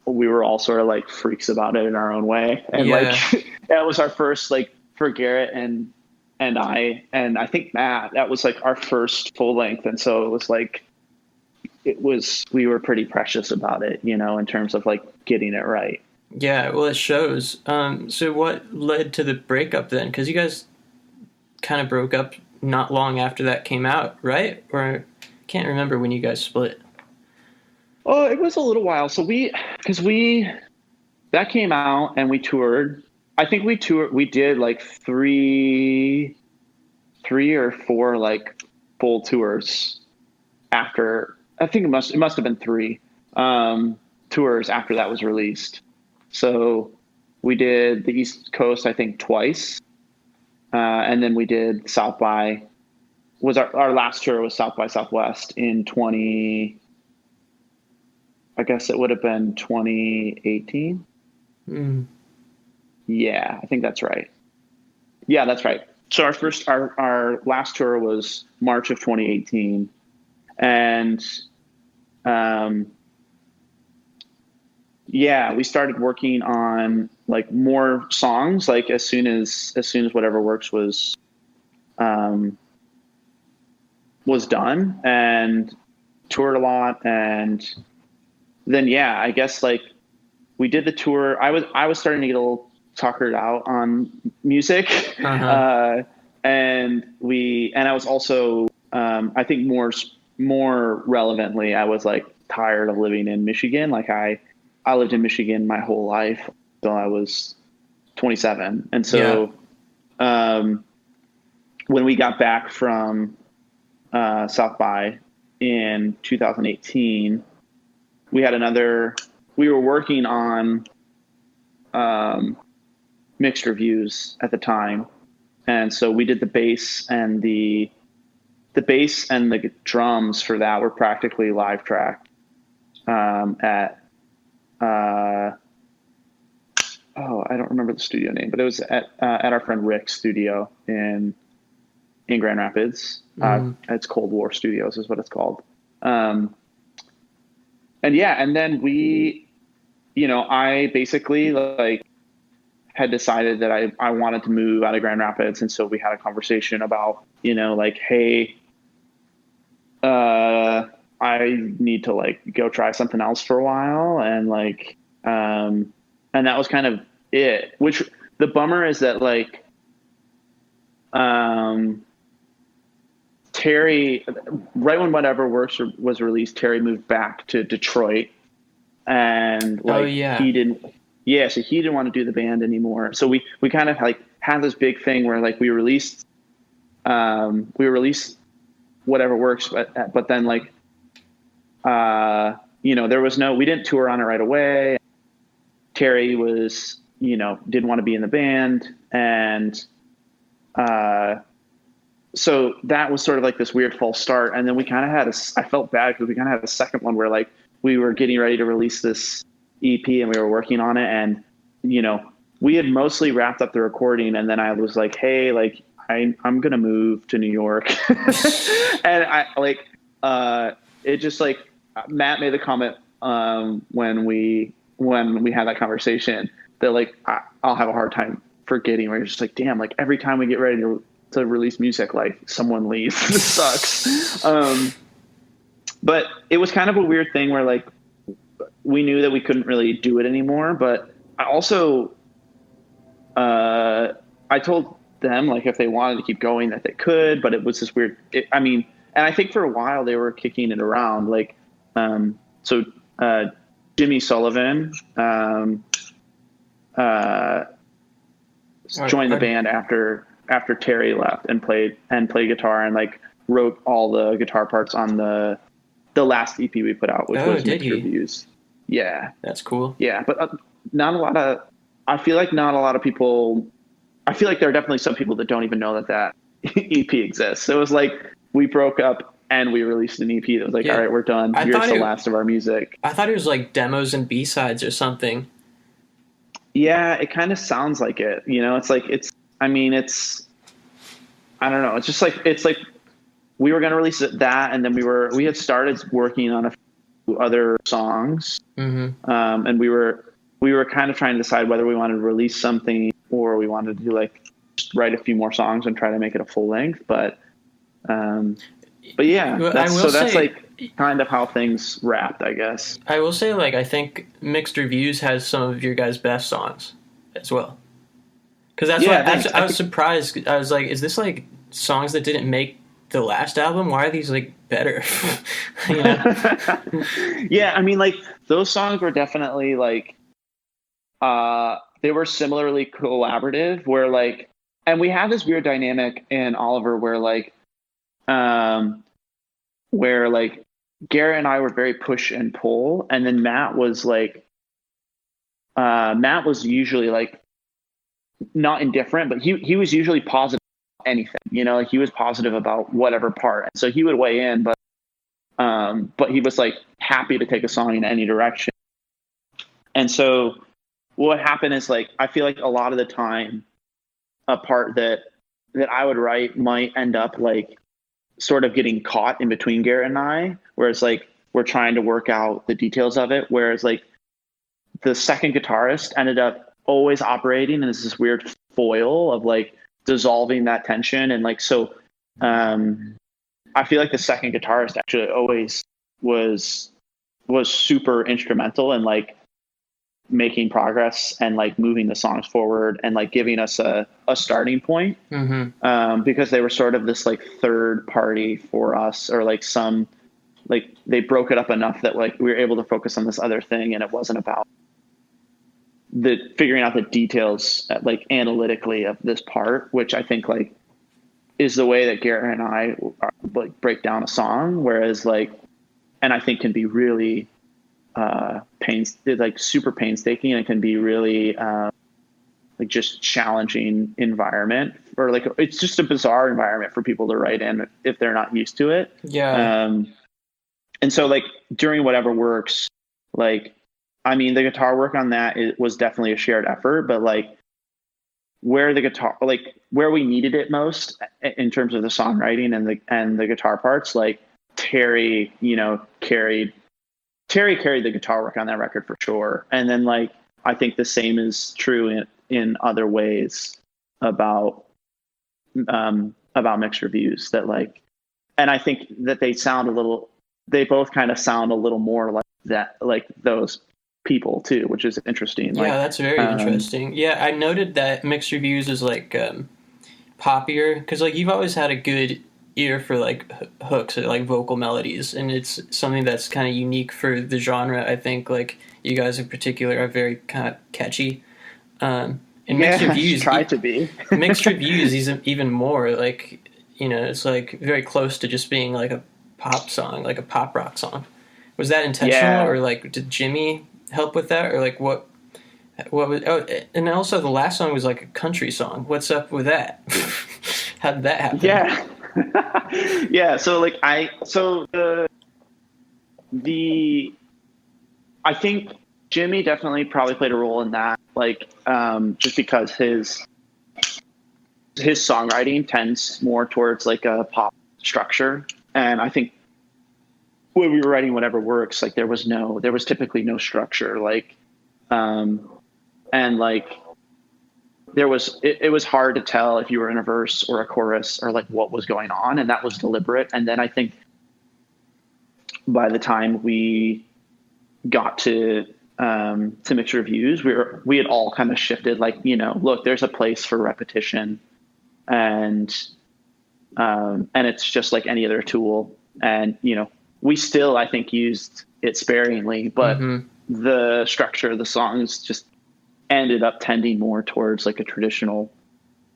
we were all sort of like freaks about it in our own way. And like, that was our first, like for Garrett and I think Matt, that was like our first full length. And so it was like, we were pretty precious about it, in terms of like getting it right. Yeah, well, it shows. So what led to the breakup then? Because you guys kind of broke up not long after that came out, right? Or can't remember when you guys split. Oh, it was a little while. So that came out and we toured. I think we did like three or four like full tours after. I think it must have been three tours after that was released. So we did the East Coast, I think, twice. And then we did South by, was our last tour was South by Southwest in I guess it would have been 2018. Yeah, I think that's right. Yeah, that's right. So our last tour was March of 2018. And, yeah, we started working on like more songs, like as soon as Whatever Works was done, and toured a lot. And then, yeah, I guess like we did the tour. I was starting to get a little tuckered out on music. Uh-huh. And I was also, I think more relevantly, I was like tired of living in Michigan. Like I lived in Michigan my whole life until I was 27. And so, when we got back from, South by in 2018, we were working on, mixed reviews at the time. And so we did the bass and the drums for that were practically live tracked, at, I don't remember the studio name, but it was at our friend Rick's studio in Grand Rapids. It's Cold War Studios is what it's called. And yeah, and then I basically like had decided that I wanted to move out of Grand Rapids. And so we had a conversation about, like, hey, I need to like go try something else for a while. And like, and that was kind of it, which the bummer is that like, Terry, right when Whatever Works was released, Terry moved back to Detroit, and like, so he didn't want to do the band anymore. So we kind of like had this big thing where like we released Whatever Works, but then like, there was we didn't tour on it right away. Terry was, didn't want to be in the band. And, so that was sort of like this weird false start. And then we kind of I felt bad because we kind of had a second one where like we were getting ready to release this EP and we were working on it. And, we had mostly wrapped up the recording. And then I was like, hey, like, I'm going to move to New York. And I like, it just like, Matt made the comment, when we had that conversation that like, I'll have a hard time forgetting, where you're just like, damn, like every time we get ready to release music, like someone leaves. This sucks. But it was kind of a weird thing where like, we knew that we couldn't really do it anymore. But I also, I told them like if they wanted to keep going that they could, but it was this weird, and I think for a while they were kicking it around. Like, Jimmy Sullivan, joined the band after Terry left and played guitar and like wrote all the guitar parts on the last EP we put out, which was Mixed Reviews. Yeah. That's cool. Yeah. But I feel like not a lot of people, I feel like there are definitely some people that don't even know that EP exists. So it was like, we broke up and we released an EP that was like, all right, we're done. Here's the last of our music. I thought it was like demos and B-sides or something. Yeah, it kind of sounds like it. It's like, I don't know. It's like we were going to release that. And then we had started working on a few other songs. Mm-hmm. And we were kind of trying to decide whether we wanted to release something or we wanted to like just write a few more songs and try to make it a full length. But yeah, that's like kind of how things wrapped, I guess. I will say, like, I think Mixed Reviews has some of your guys' best songs as well. Because I was surprised. I was like, is this like songs that didn't make the last album. Why are these like better? You know? Yeah, I mean, like those songs were definitely like they were similarly collaborative where like, and we have this weird dynamic in Oliver where like Garrett and I were very push and pull, and then Matt was usually like not indifferent, but he was usually positive about anything, you know, like he was positive about whatever part, and so he would weigh in, but he was like happy to take a song in any direction. And so what happened is like I feel like a lot of the time a part that I would write might end up like sort of getting caught in between Garrett and I, whereas like we're trying to work out the details of it, whereas like the second guitarist ended up always operating as this weird foil of like dissolving that tension. And like so I feel like the second guitarist actually always was super instrumental in like making progress and like moving the songs forward and like giving us a starting point. Because they were sort of this like third party for us, or like some like they broke it up enough that like we were able to focus on this other thing, and it wasn't about the figuring out the details like analytically of this part, which I think like is the way that Garrett and I like break down a song, whereas like, and I think can be really like super painstaking, and it can be really like just challenging environment, or like it's just a bizarre environment for people to write in if they're not used to it. And so like during whatever works, like I mean the guitar work on that was definitely a shared effort, but like where the guitar, like where we needed it most in terms of the songwriting and the guitar parts, like Terry carried the guitar work on that record for sure. And then like I think the same is true in other ways about mixed reviews, that like, and I think that they both kind of sound a little more like that, like those people too, which is interesting. Yeah, that's very interesting. Yeah, I noted that mixed reviews is like poppier, because like you've always had a good ear for like hooks or like vocal melodies, and it's something that's kind of unique for the genre. I think like you guys in particular are very kind of catchy. And mixed reviews try to be mixed reviews is even more like, you know, it's like very close to just being like a pop song, like a pop rock song. Was that intentional, or like did Jimmy help with that, or like what was? Oh, and also the last song was like a country song. What's up with that? How did that happen? Yeah. So like I think Jimmy definitely probably played a role in that, like just because his songwriting tends more towards like a pop structure, and I think when we were writing whatever works, like there was typically no structure, like and like it was hard to tell if you were in a verse or a chorus or like what was going on, and that was deliberate. And then I think by the time we got to mixed reviews, we had all kind of shifted, like, you know, look, there's a place for repetition, and it's just like any other tool, and you know, we still, I think, used it sparingly, but the structure of the songs just ended up tending more towards like a traditional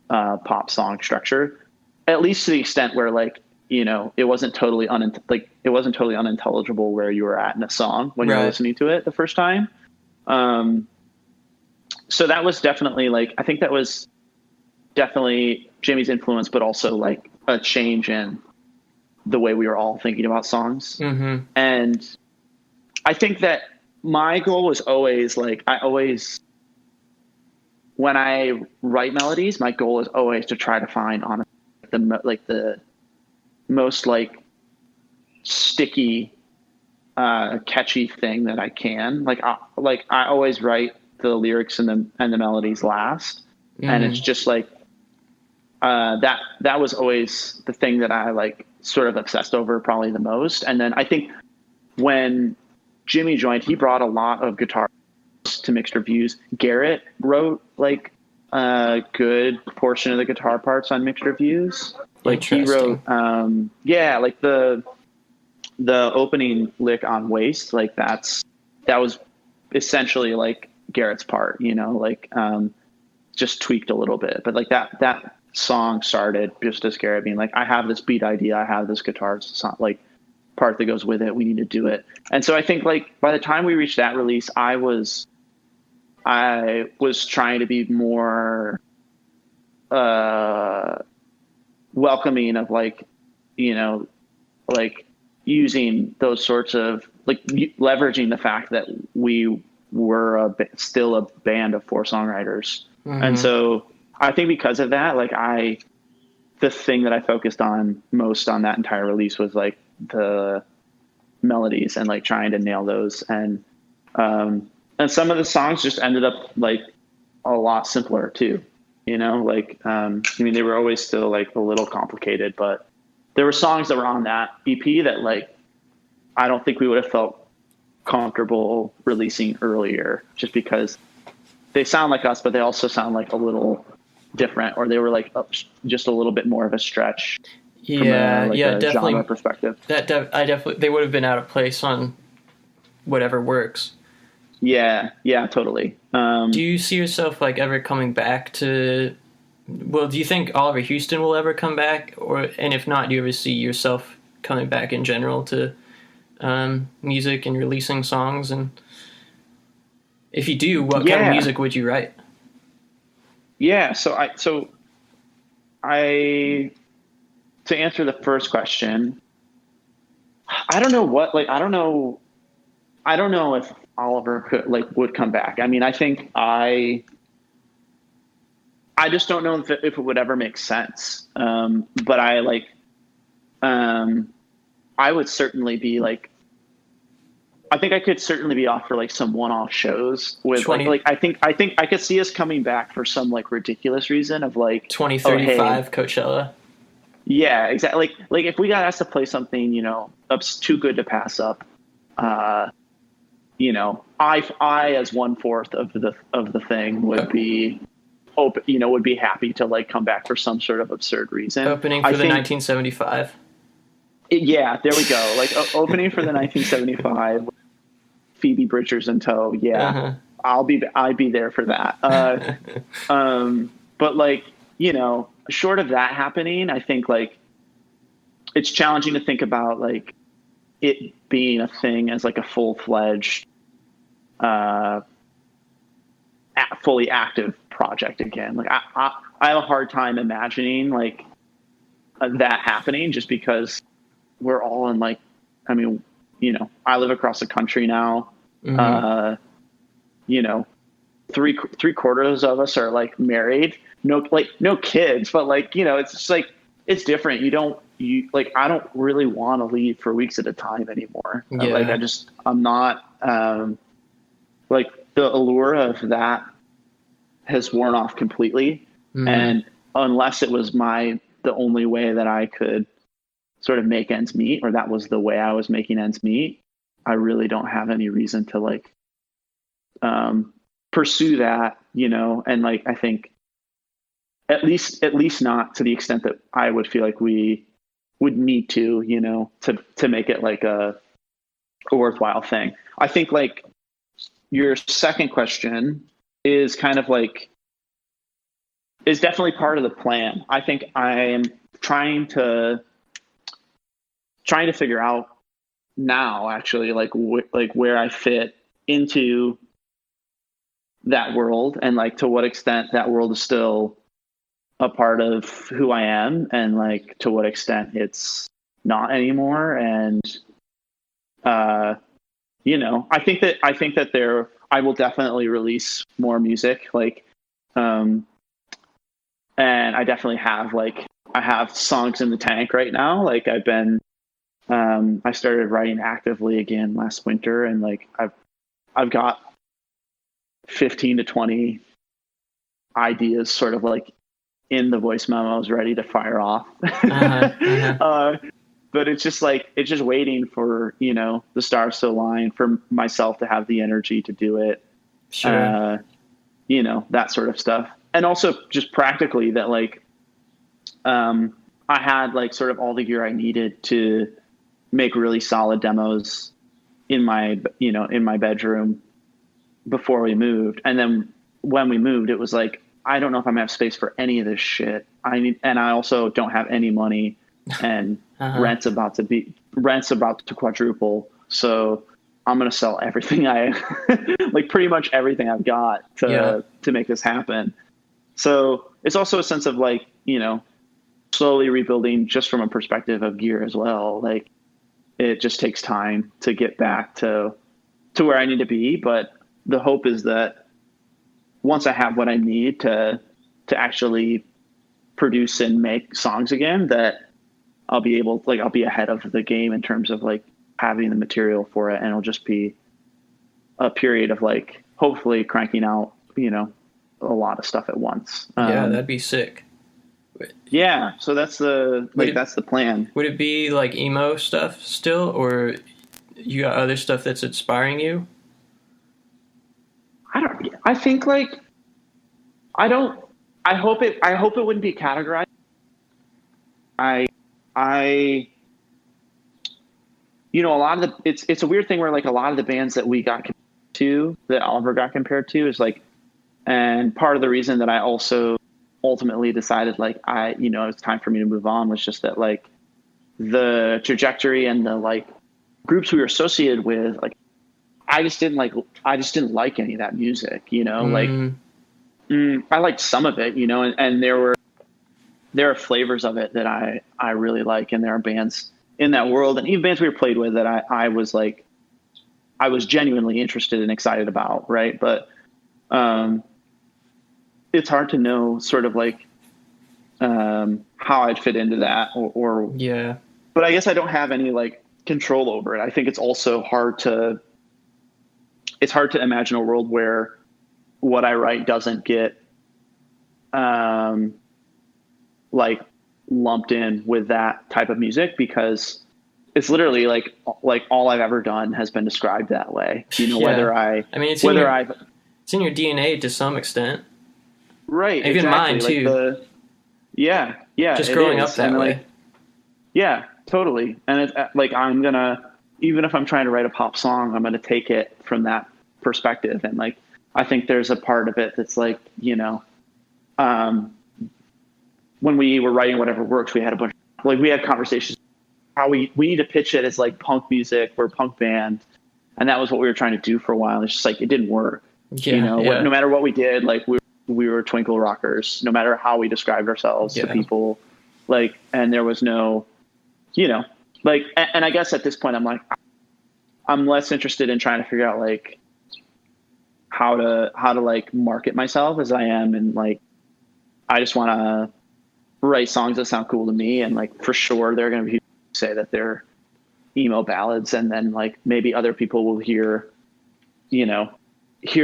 pop song structure, at least to the extent where like, you know, it wasn't totally unintelligible where you were at in a song when you're listening to it the first time. So that was definitely like, I think that was definitely Jimmy's influence, but also like a change in the way we were all thinking about songs. And I think that my goal was always like, when I write melodies, my goal is always to try to find the most like sticky, catchy thing that I can. Like I always write the lyrics and the melodies last, and it's just like that was always the thing that I like sort of obsessed over probably the most. And then I think when Jimmy joined, he brought a lot of guitar to mixed reviews. Garrett wrote like a good portion of the guitar parts on mixed reviews. Like he wrote, like the opening lick on Waste, like that was essentially like Garrett's part, like just tweaked a little bit. But like that song started just as Garrett being like, I have this beat idea, I have this guitar like part that goes with it, we need to do it. And so I think like by the time we reached that release, I was trying to be more welcoming of like, like using those sorts of like leveraging the fact that we were still a band of 4 songwriters. Mm-hmm. And so I think because of that, like the thing that I focused on most on that entire release was like the melodies and like trying to nail those. And some of the songs just ended up like a lot simpler too, like, they were always still like a little complicated, but there were songs that were on that EP that like, I don't think we would have felt comfortable releasing earlier just because they sound like us, but they also sound like a little different, or they were like just a little bit more of a stretch. Definitely. Genre perspective. They would have been out of place on Whatever Works. Yeah, totally. Do you see yourself like ever coming back to? Well, do you think Oliver Houston will ever come back, and if not, do you ever see yourself coming back in general to music and releasing songs? And if you do, what kind of music would you write? Yeah, so I to answer the first question, I don't know if Oliver would come back. I mean, I think I just don't know if it would ever make sense. But I would certainly be like, I think I could certainly be off for like some one-off shows with I think I could see us coming back for some like ridiculous reason of like 2035 Coachella. Yeah, exactly. Like if we got asked to play something, too good to pass up, I as 1/4 of the thing would be open, would be happy to like come back for some sort of absurd reason. Opening for the 1975. Yeah, there we go. Like opening for the 1975, Phoebe Bridgers in tow. Yeah, I'd be there for that. But like, short of that happening, I think like it's challenging to think about like it being a thing as like a full-fledged, fully active project again. Like I have a hard time imagining like that happening just because we're all in like, I mean, I live across the country now. Mm-hmm. 3/4 of us are like married, no kids, but like, it's just like, it's different. I don't really want to leave for weeks at a time anymore. Yeah. Like I'm not, like the allure of that has worn off completely. Mm-hmm. And unless it was the only way that I could sort of make ends meet, or that was the way I was making ends meet, I really don't have any reason to like pursue that, and like I think at least not to the extent that I would feel like we would need to make it like a worthwhile thing. I think like your second question is kind of like is definitely part of the plan. I think I am trying to figure out now actually like where I fit into that world, and like to what extent that world is still a part of who I am, and like to what extent it's not anymore. And I think that I will definitely release more music, like and I definitely have I have songs in the tank right now. Like I've been I started writing actively again last winter, and like I've got 15 to 20 ideas sort of like in the voice memos ready to fire off. But it's just waiting for, the stars to align for myself to have the energy to do it. Sure. That sort of stuff. And also just practically that like, I had like sort of all the gear I needed to make really solid demos in my, in my bedroom before we moved. And then when we moved, it was like, I don't know if I'm gonna have space for any of this shit. And I also don't have any money, and rent's about to quadruple. So I'm going to sell everything like pretty much everything I've got to make this happen. So it's also a sense of like, slowly rebuilding just from a perspective of gear as well. Like it just takes time to get back to where I need to be. But the hope is that once I have what I need to actually produce and make songs again, that I'll be ahead of the game in terms of like having the material for it. And it'll just be a period of like, hopefully cranking out, a lot of stuff at once. Yeah, that'd be sick. Yeah. So that's that's the plan. Would it be like emo stuff still, or you got other stuff that's inspiring you? I think like, I hope it wouldn't be categorized. A lot of it's a weird thing where like a lot of the bands that we got that Oliver got compared to is like, and part of the reason that I also ultimately decided like it's time for me to move on was just that like the trajectory and the like groups we were associated with, like I just didn't like any of that music, like I liked some of it, and there are flavors of it that I really like, and there are bands in that world and even bands we were played with that I was genuinely interested and excited about. Right. But, it's hard to know sort of like, how I'd fit into that or yeah, but I guess I don't have any like control over it. I think it's also hard to imagine a world where what I write doesn't get, like lumped in with that type of music, because it's literally like all I've ever done has been described that way. It's in your DNA to some extent. Right. Even mine too. Yeah. Just growing up that way. Yeah, totally. And it's like, even if I'm trying to write a pop song, I'm going to take it from that perspective. And like, I think there's a part of it that's like, when we were writing Whatever Works, we had we had conversations how we need to pitch it as like punk music. We're a punk band. And that was what we were trying to do for a while. It's just like, it didn't work. No matter what we did, like we were twinkle rockers, no matter how we described ourselves to people, like, and there was no, like, and I guess at this point I'm like, I'm less interested in trying to figure out like how to like market myself as I am. And like, I just want to write songs that sound cool to me. And like, for sure, there are going to be people who say that they're emo ballads. And then like, maybe other people will hear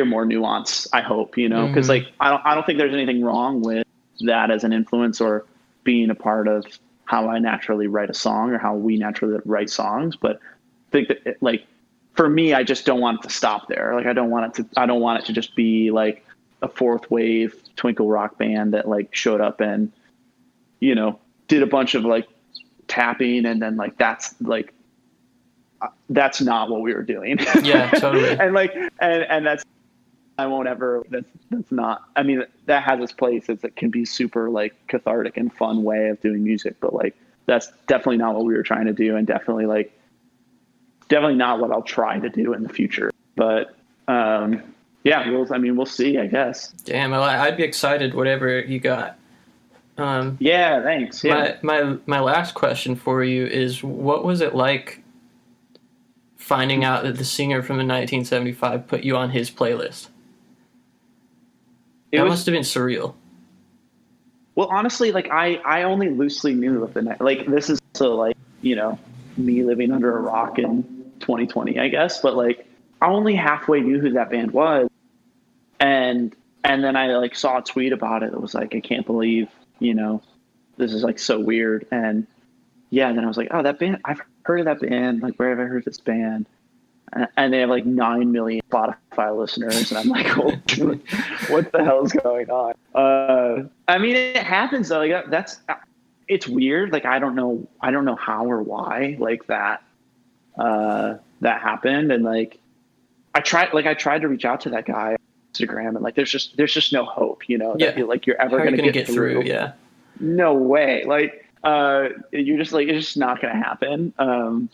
more nuance, I hope, cause like, I don't think there's anything wrong with that as an influence or being a part of how I naturally write a song or how we naturally write songs. But I think that like, for me, I just don't want it to stop there. Like, I don't want it to just be like a fourth wave twinkle rock band that like showed up and, did a bunch of like tapping. And then like, that's not what we were doing. Yeah, totally. and like, and that's not, I mean, that has its place. It can be super like cathartic and fun way of doing music, but like, that's definitely not what we were trying to do. And definitely not what I'll try to do in the future. But, we'll see, I guess. Damn, I'd be excited, whatever you got. Yeah, thanks. Yeah. My last question for you is, what was it like finding out that the singer from the 1975 put you on his playlist? That must have been surreal. Well, honestly, like I only loosely knew of the night. Like, this is so like, me living under a rock in 2020, I guess. But like, I only halfway knew who that band was. And then I like saw a tweet about it that was like, I can't believe, this is like so weird. And then I was like, oh, that band, I've heard of that band. Like, where have I heard this band? And they have like 9 million Spotify listeners. And I'm like, oh, what the hell is going on? I mean, it happens though. Like, it's weird. Like, I don't know how or why like that happened. And like, I tried to reach out to that guy on Instagram, and like, there's just no hope, that you're ever How are you going to get through? Yeah. No way. Like, you're just like, it's just not going to happen.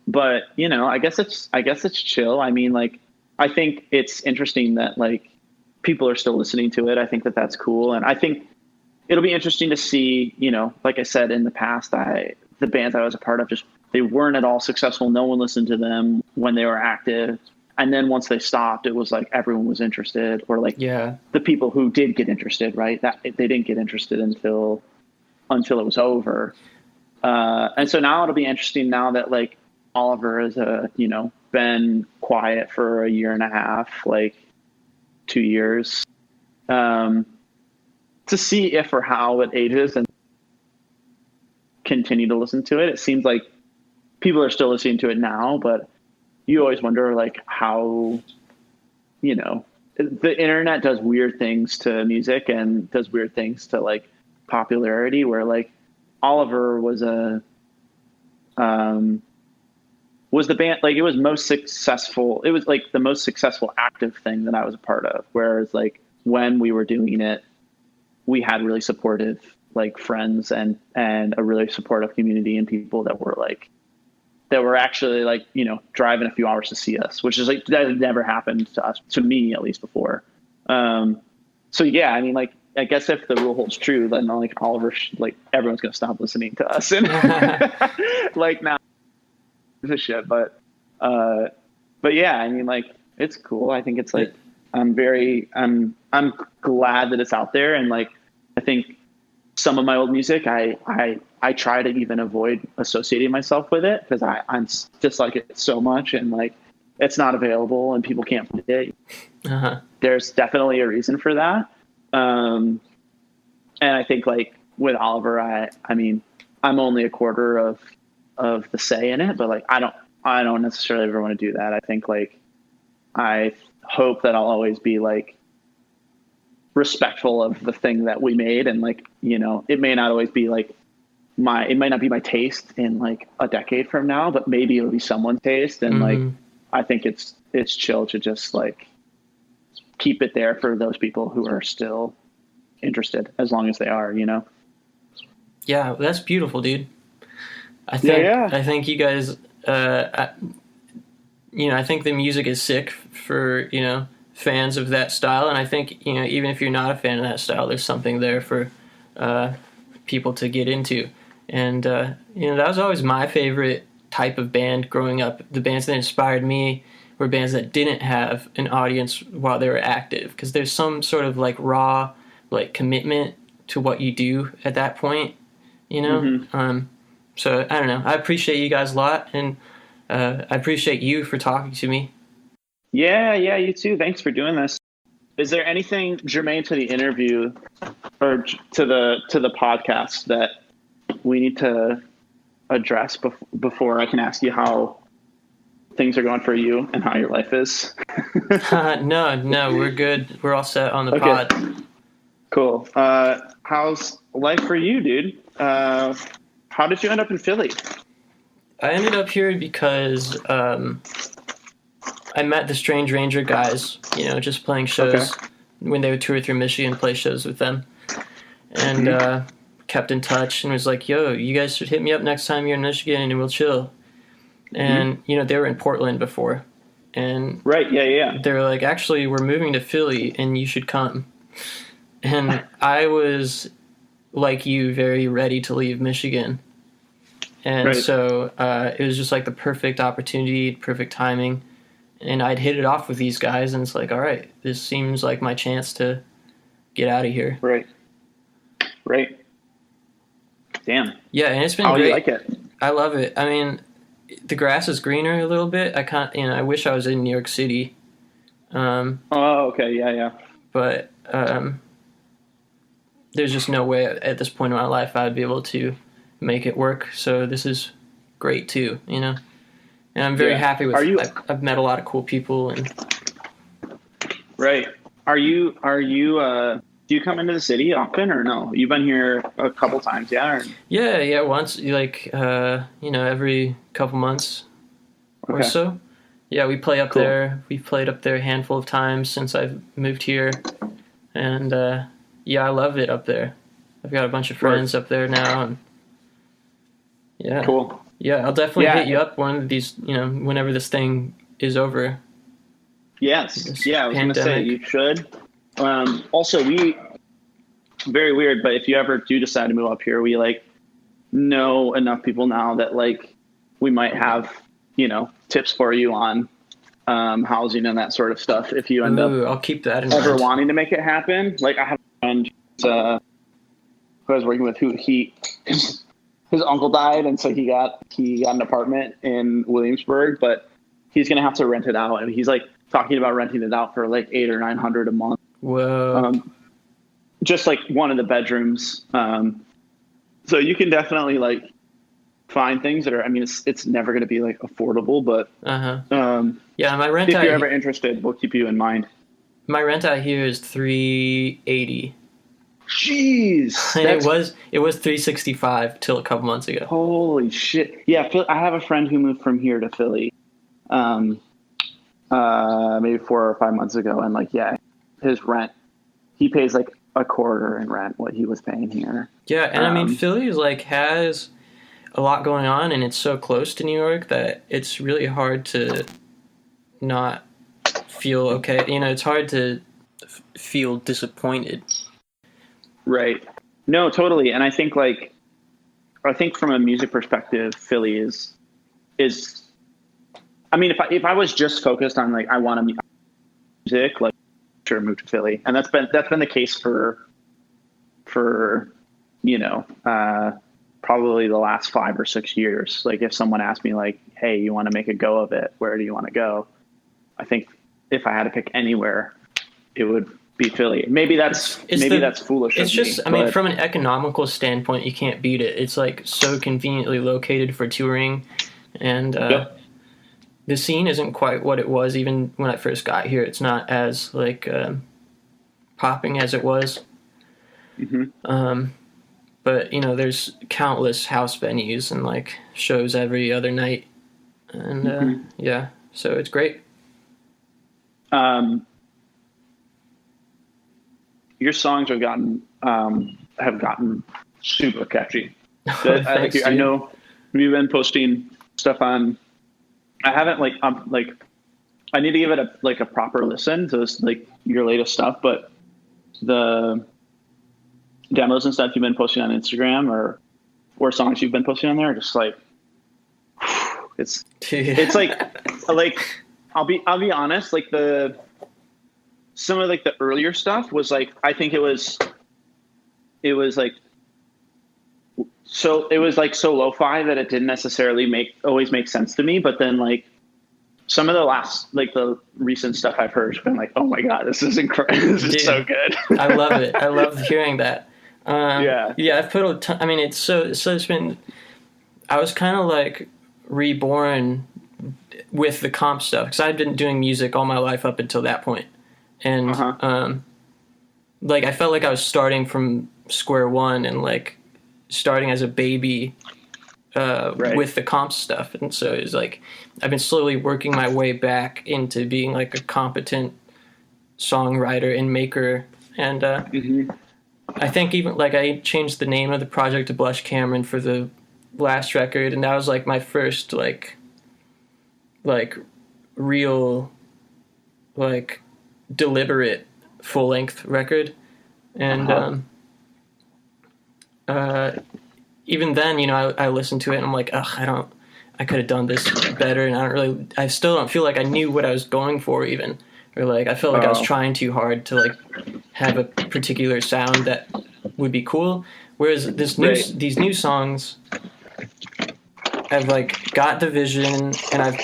But I guess it's chill. I mean, like, I think it's interesting that like people are still listening to it. I think that that's cool. And I think it'll be interesting to see, like I said, in the past, the bands I was a part of, just, they weren't at all successful. No one listened to them when they were active. And then once they stopped, it was like everyone was interested, or like the people who did get interested, right? That they didn't get interested until it was over. And so now it'll be interesting, now that like Oliver has been quiet for a year and a half, like 2 years, to see if or how it ages and continue to listen to it. It seems like people are still listening to it now, but you always wonder like how, the internet does weird things to music and does weird things to like popularity, where like Oliver was the band, like, it was most successful. It was like the most successful active thing that I was a part of. Whereas like when we were doing it, we had really supportive like friends and a really supportive community, and people that were actually like, driving a few hours to see us, which is like, that had never happened to us, to me at least, before. So yeah, I mean, like, I guess if the rule holds true, then like Oliver, like, everyone's going to stop listening to us. And like, now the shit, but yeah, I mean, like, it's cool. I think it's like, I'm glad that it's out there. And like, I think some of my old music, I try to even avoid associating myself with it, because I'm dislike it so much, and like, it's not available and people can't find it. There's definitely a reason for that. And I think like with Oliver, I mean, I'm only a quarter of the say in it, but like, I don't necessarily ever want to do that. I think like, I hope that I'll always be like respectful of the thing that we made. And like, it may not always be like it might not be my taste in like a decade from now, but maybe it'll be someone's taste. And like, I think it's chill to just like keep it there for those people who are still interested, as long as they are, Yeah, that's beautiful, dude. I think you guys, I think the music is sick for, fans of that style. And I think, even if you're not a fan of that style, there's something there for people to get into. And, that was always my favorite type of band growing up. The bands that inspired me were bands that didn't have an audience while they were active, because there's some sort of like raw, like, commitment to what you do at that point, So I don't know. I appreciate you guys a lot, and I appreciate you for talking to me. Yeah, you too. Thanks for doing this. Is there anything germane to the interview or to the podcast that we need to address before I can ask you how things are going for you and how your life is? No, we're good. We're all set on the pod. Cool. How's life for you, dude? How did you end up in Philly? I ended up here because I met the Strange Ranger guys, just playing shows when they would tour through Michigan, play shows with them. And kept in touch and was like, yo, you guys should hit me up next time you're in Michigan and we'll chill. And, they were in Portland before. And right, yeah. They were like, actually, we're moving to Philly and you should come. And I was, like you, very ready to leave Michigan. And so it was just like the perfect opportunity, perfect timing. And I'd hit it off with these guys, and it's like, all right, this seems like my chance to get out of here. Right. Damn. Yeah, and it's been great. How do you like it? I love it. I mean, the grass is greener a little bit. I wish I was in New York City. Okay, yeah. But there's just no way at this point in my life I'd be able to make it work. So this is great too, And I'm very happy with. I've met a lot of cool people and. Right. Are you Do you come into the city often or no? You've been here a couple times, yeah? Or? Yeah, once like every couple months or Okay. so. Yeah, we play up Cool. there. We've played up there a handful of times since I've moved here, and yeah, I love it up there. I've got a bunch of friends up there now, and yeah, Cool. yeah, I'll definitely Yeah. hit you up one of these, whenever this thing is over. Yes. This Yeah, I was going to say pandemic. you should. Also, very weird, but if you ever do decide to move up here, we like know enough people now that like we might have, tips for you on housing and that sort of stuff if you end Ooh, up I'll keep that in ever mind. wanting to make it happen. Like I have a friend who I was working with who his uncle died, and so he got an apartment in Williamsburg, but he's gonna have to rent it out, and he's like talking about renting it out for like $800 or $900 a month. Whoa. Just like one of the bedrooms. So you can definitely like find things that are, I mean, it's never going to be like affordable, but Yeah, my rent if out you're ever interested, we'll keep you in mind. my rent out here is $380. Jeez. And it was $365 till a couple months ago. Holy shit. Yeah. I have a friend who moved from here to Philly, maybe 4 or 5 months ago. And like, yeah, his rent, he pays like a quarter in rent what he was paying here. Yeah, and I mean Philly is like has a lot going on, and it's so close to New York that it's really hard to not feel okay. It's hard to feel disappointed. Right. No, totally. And I think from a music perspective, Philly is, I mean, if I was just focused on like, I want to music, like sure move to Philly. And that's been the case for probably the last 5 or 6 years. Like if someone asked me like, hey, you want to make a go of it, where do you want to go? I think if I had to pick anywhere, it would be Philly. Maybe that's foolish. It's just, I mean, from an economical standpoint, you can't beat it. It's like so conveniently located for touring, and the scene isn't quite what it was even when I first got here. It's not as like popping as it was. Mm-hmm. But there's countless house venues and like shows every other night, and yeah, so it's great. Your songs have gotten super catchy. Thanks, I dude. know we've been posting stuff on. I haven't I need to give it a proper listen to this, like your latest stuff, but the demos and stuff you've been posting on Instagram or songs you've been posting on there are just like it's like I'll be honest, like some of like the earlier stuff was like I think it was like so it was like so lo-fi that it didn't necessarily always make sense to me, but then like some of the recent stuff I've heard has been like, oh my god, this is incredible. This is so good. I love it. I love hearing that. Yeah, I've put a ton. I mean, it's been. I was kind of like reborn with the comp stuff because I'd been doing music all my life up until that point, and like I felt like I was starting from square one and like starting as a baby with the comp stuff, and so it's like I've been slowly working my way back into being like a competent songwriter and maker, and I think even like I changed the name of the project to Blush Cameron for the last record, and that was like my first like real like deliberate full length record, and even then I listened to it and I'm like, ugh, I could have done this better, and I still don't feel like I knew what I was going for even, or like I felt like I was trying too hard to like have a particular sound that would be cool, whereas these new songs I've like got the vision, and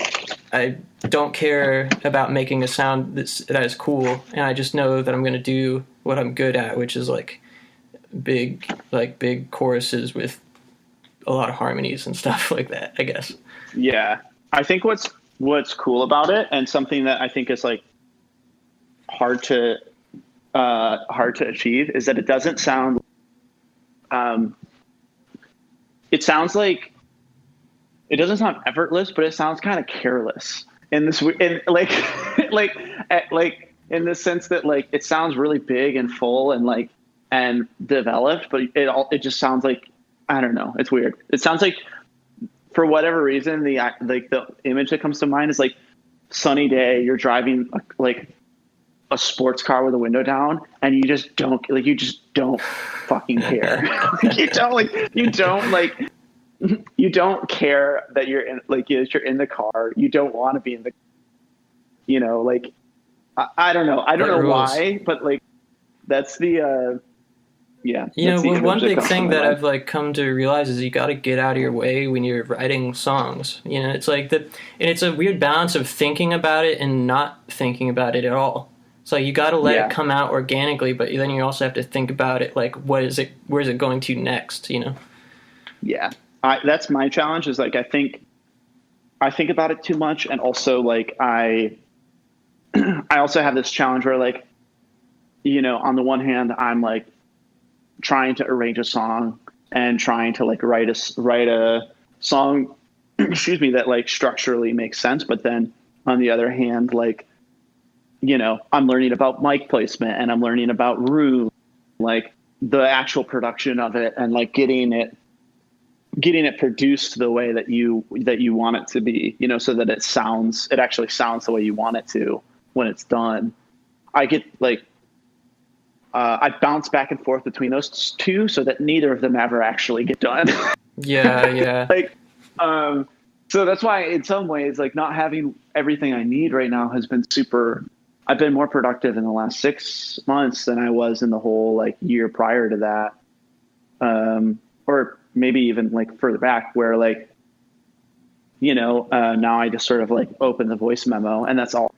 I don't care about making a sound that is cool, and I just know that I'm going to do what I'm good at, which is like big choruses with a lot of harmonies and stuff like that, I guess. Yeah. I think what's cool about it, and something that I think is like hard to hard to achieve is that it doesn't sound. It sounds like it doesn't sound effortless, but it sounds kind of careless in this, in like, like in the sense that like it sounds really big and full and like and developed, but it just sounds like I don't know. It's weird. It sounds like for whatever reason the image that comes to mind is like sunny day. You're driving like a sports car with a window down, and you just don't fucking care. You don't care that you're in you're in the car. You don't want to be in the I don't know. I don't know why, but like that's the yeah. One big thing that I've like come to realize is you got to get out of your way when you're writing songs. It's like and it's a weird balance of thinking about it and not thinking about it at all. So you got to let it come out organically, but then you also have to think about it. Like, where's it going to next? Yeah. That's my challenge is like, I think about it too much. And also like, I also have this challenge where like, on the one hand, I'm like trying to arrange a song and trying to like write a song, excuse me, that like structurally makes sense. But then on the other hand, like, I'm learning about mic placement and I'm learning about room, like the actual production of it and like getting it produced the way that you want it to be, so that it actually sounds the way you want it to when it's done. I get like, I bounce back and forth between those two so that neither of them ever actually get done. Yeah. Like, so that's why in some ways, like not having everything I need right now has been I've been more productive in the last 6 months than I was in the whole like year prior to that. Or maybe even like further back where like, now I just sort of like open the voice memo and that's all.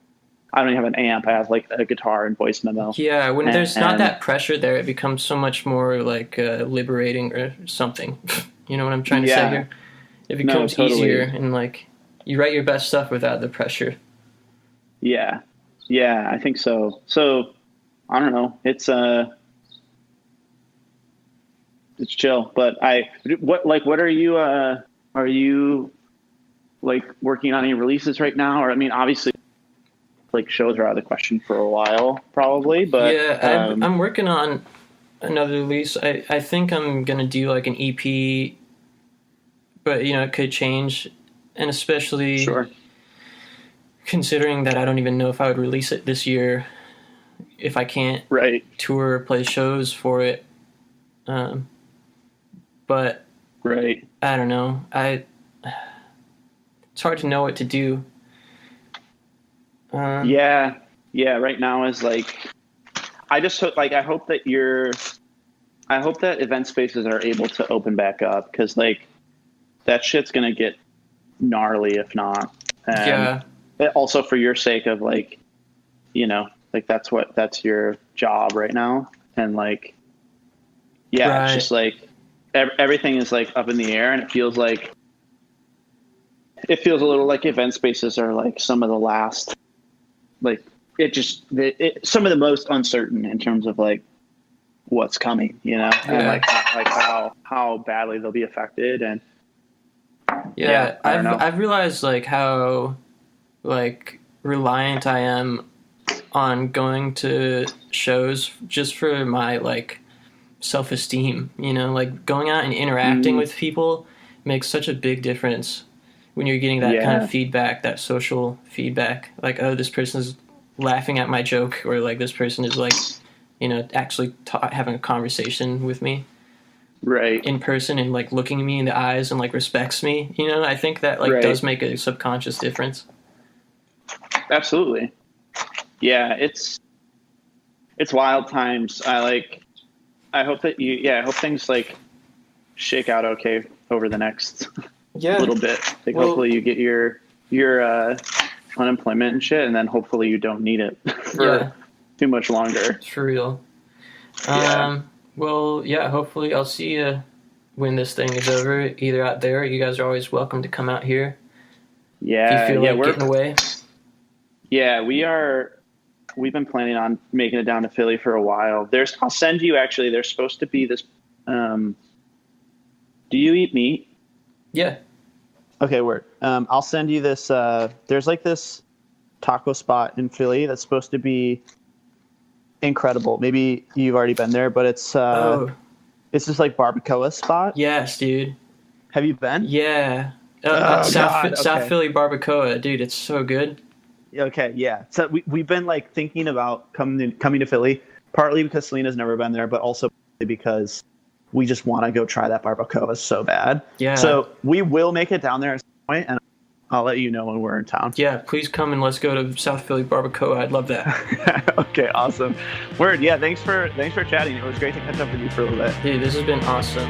I don't even have an amp. I have like a guitar and voice memo. Yeah. When there's not that pressure there, it becomes so much more like liberating or something. You know what I'm trying to say here? It becomes easier and like you write your best stuff without the pressure. Yeah. Yeah, I think so. So I don't know. It's chill, but what are you like working on any releases right now? Or, I mean, obviously like shows are out of the question for a while probably, but yeah, I'm working on another release. I think I'm going to do like an EP, but it could change. And especially considering that I don't even know if I would release it this year if I can't tour or play shows for it. But I don't know. It's hard to know what to do. Yeah. Right now is like, I hope that event spaces are able to open back up. 'Cause like that shit's going to get gnarly if not. And also for your sake of like, like that's your job right now. And like, it's just like everything is like up in the air and it feels a little like event spaces are like some of the last, like some of the most uncertain in terms of like what's coming, and like how badly they'll be affected. And I've realized like how like reliant I am on going to shows just for my like self-esteem, like going out and interacting with people makes such a big difference when you're getting that kind of feedback, that social feedback, like, oh, this person's laughing at my joke, or like this person is like, actually having a conversation with me in person and like looking me in the eyes and like respects me. I think that like does make a subconscious difference. Absolutely. Yeah, it's wild times. I hope that I hope things like shake out okay over the next little bit. Like hopefully you get your unemployment and shit, and then hopefully you don't need it for too much longer. For real. Hopefully I'll see you when this thing is over, either out there. You guys are always welcome to come out here. Yeah. If you feel like getting away. Yeah, we are. we've been planning on making it down to Philly for a while. I'll send you, actually, there's supposed to be this, do you eat meat? Yeah. Okay, word. I'll send you this, there's like this taco spot in Philly that's supposed to be incredible. Maybe you've already been there, but it's this like barbacoa spot. Yes, dude. Have you been? Yeah. South Philly barbacoa, dude. It's so good. Okay, yeah. So we've been like thinking about coming to Philly, partly because Selena's never been there, but also because we just want to go try that barbacoa so bad. Yeah. So we will make it down there at some point, and I'll let you know when we're in town. Yeah, please come and let's go to South Philly barbacoa. I'd love that. Okay, awesome. Word. Yeah, thanks for chatting. It was great to catch up with you for a little bit. Dude, this has been awesome.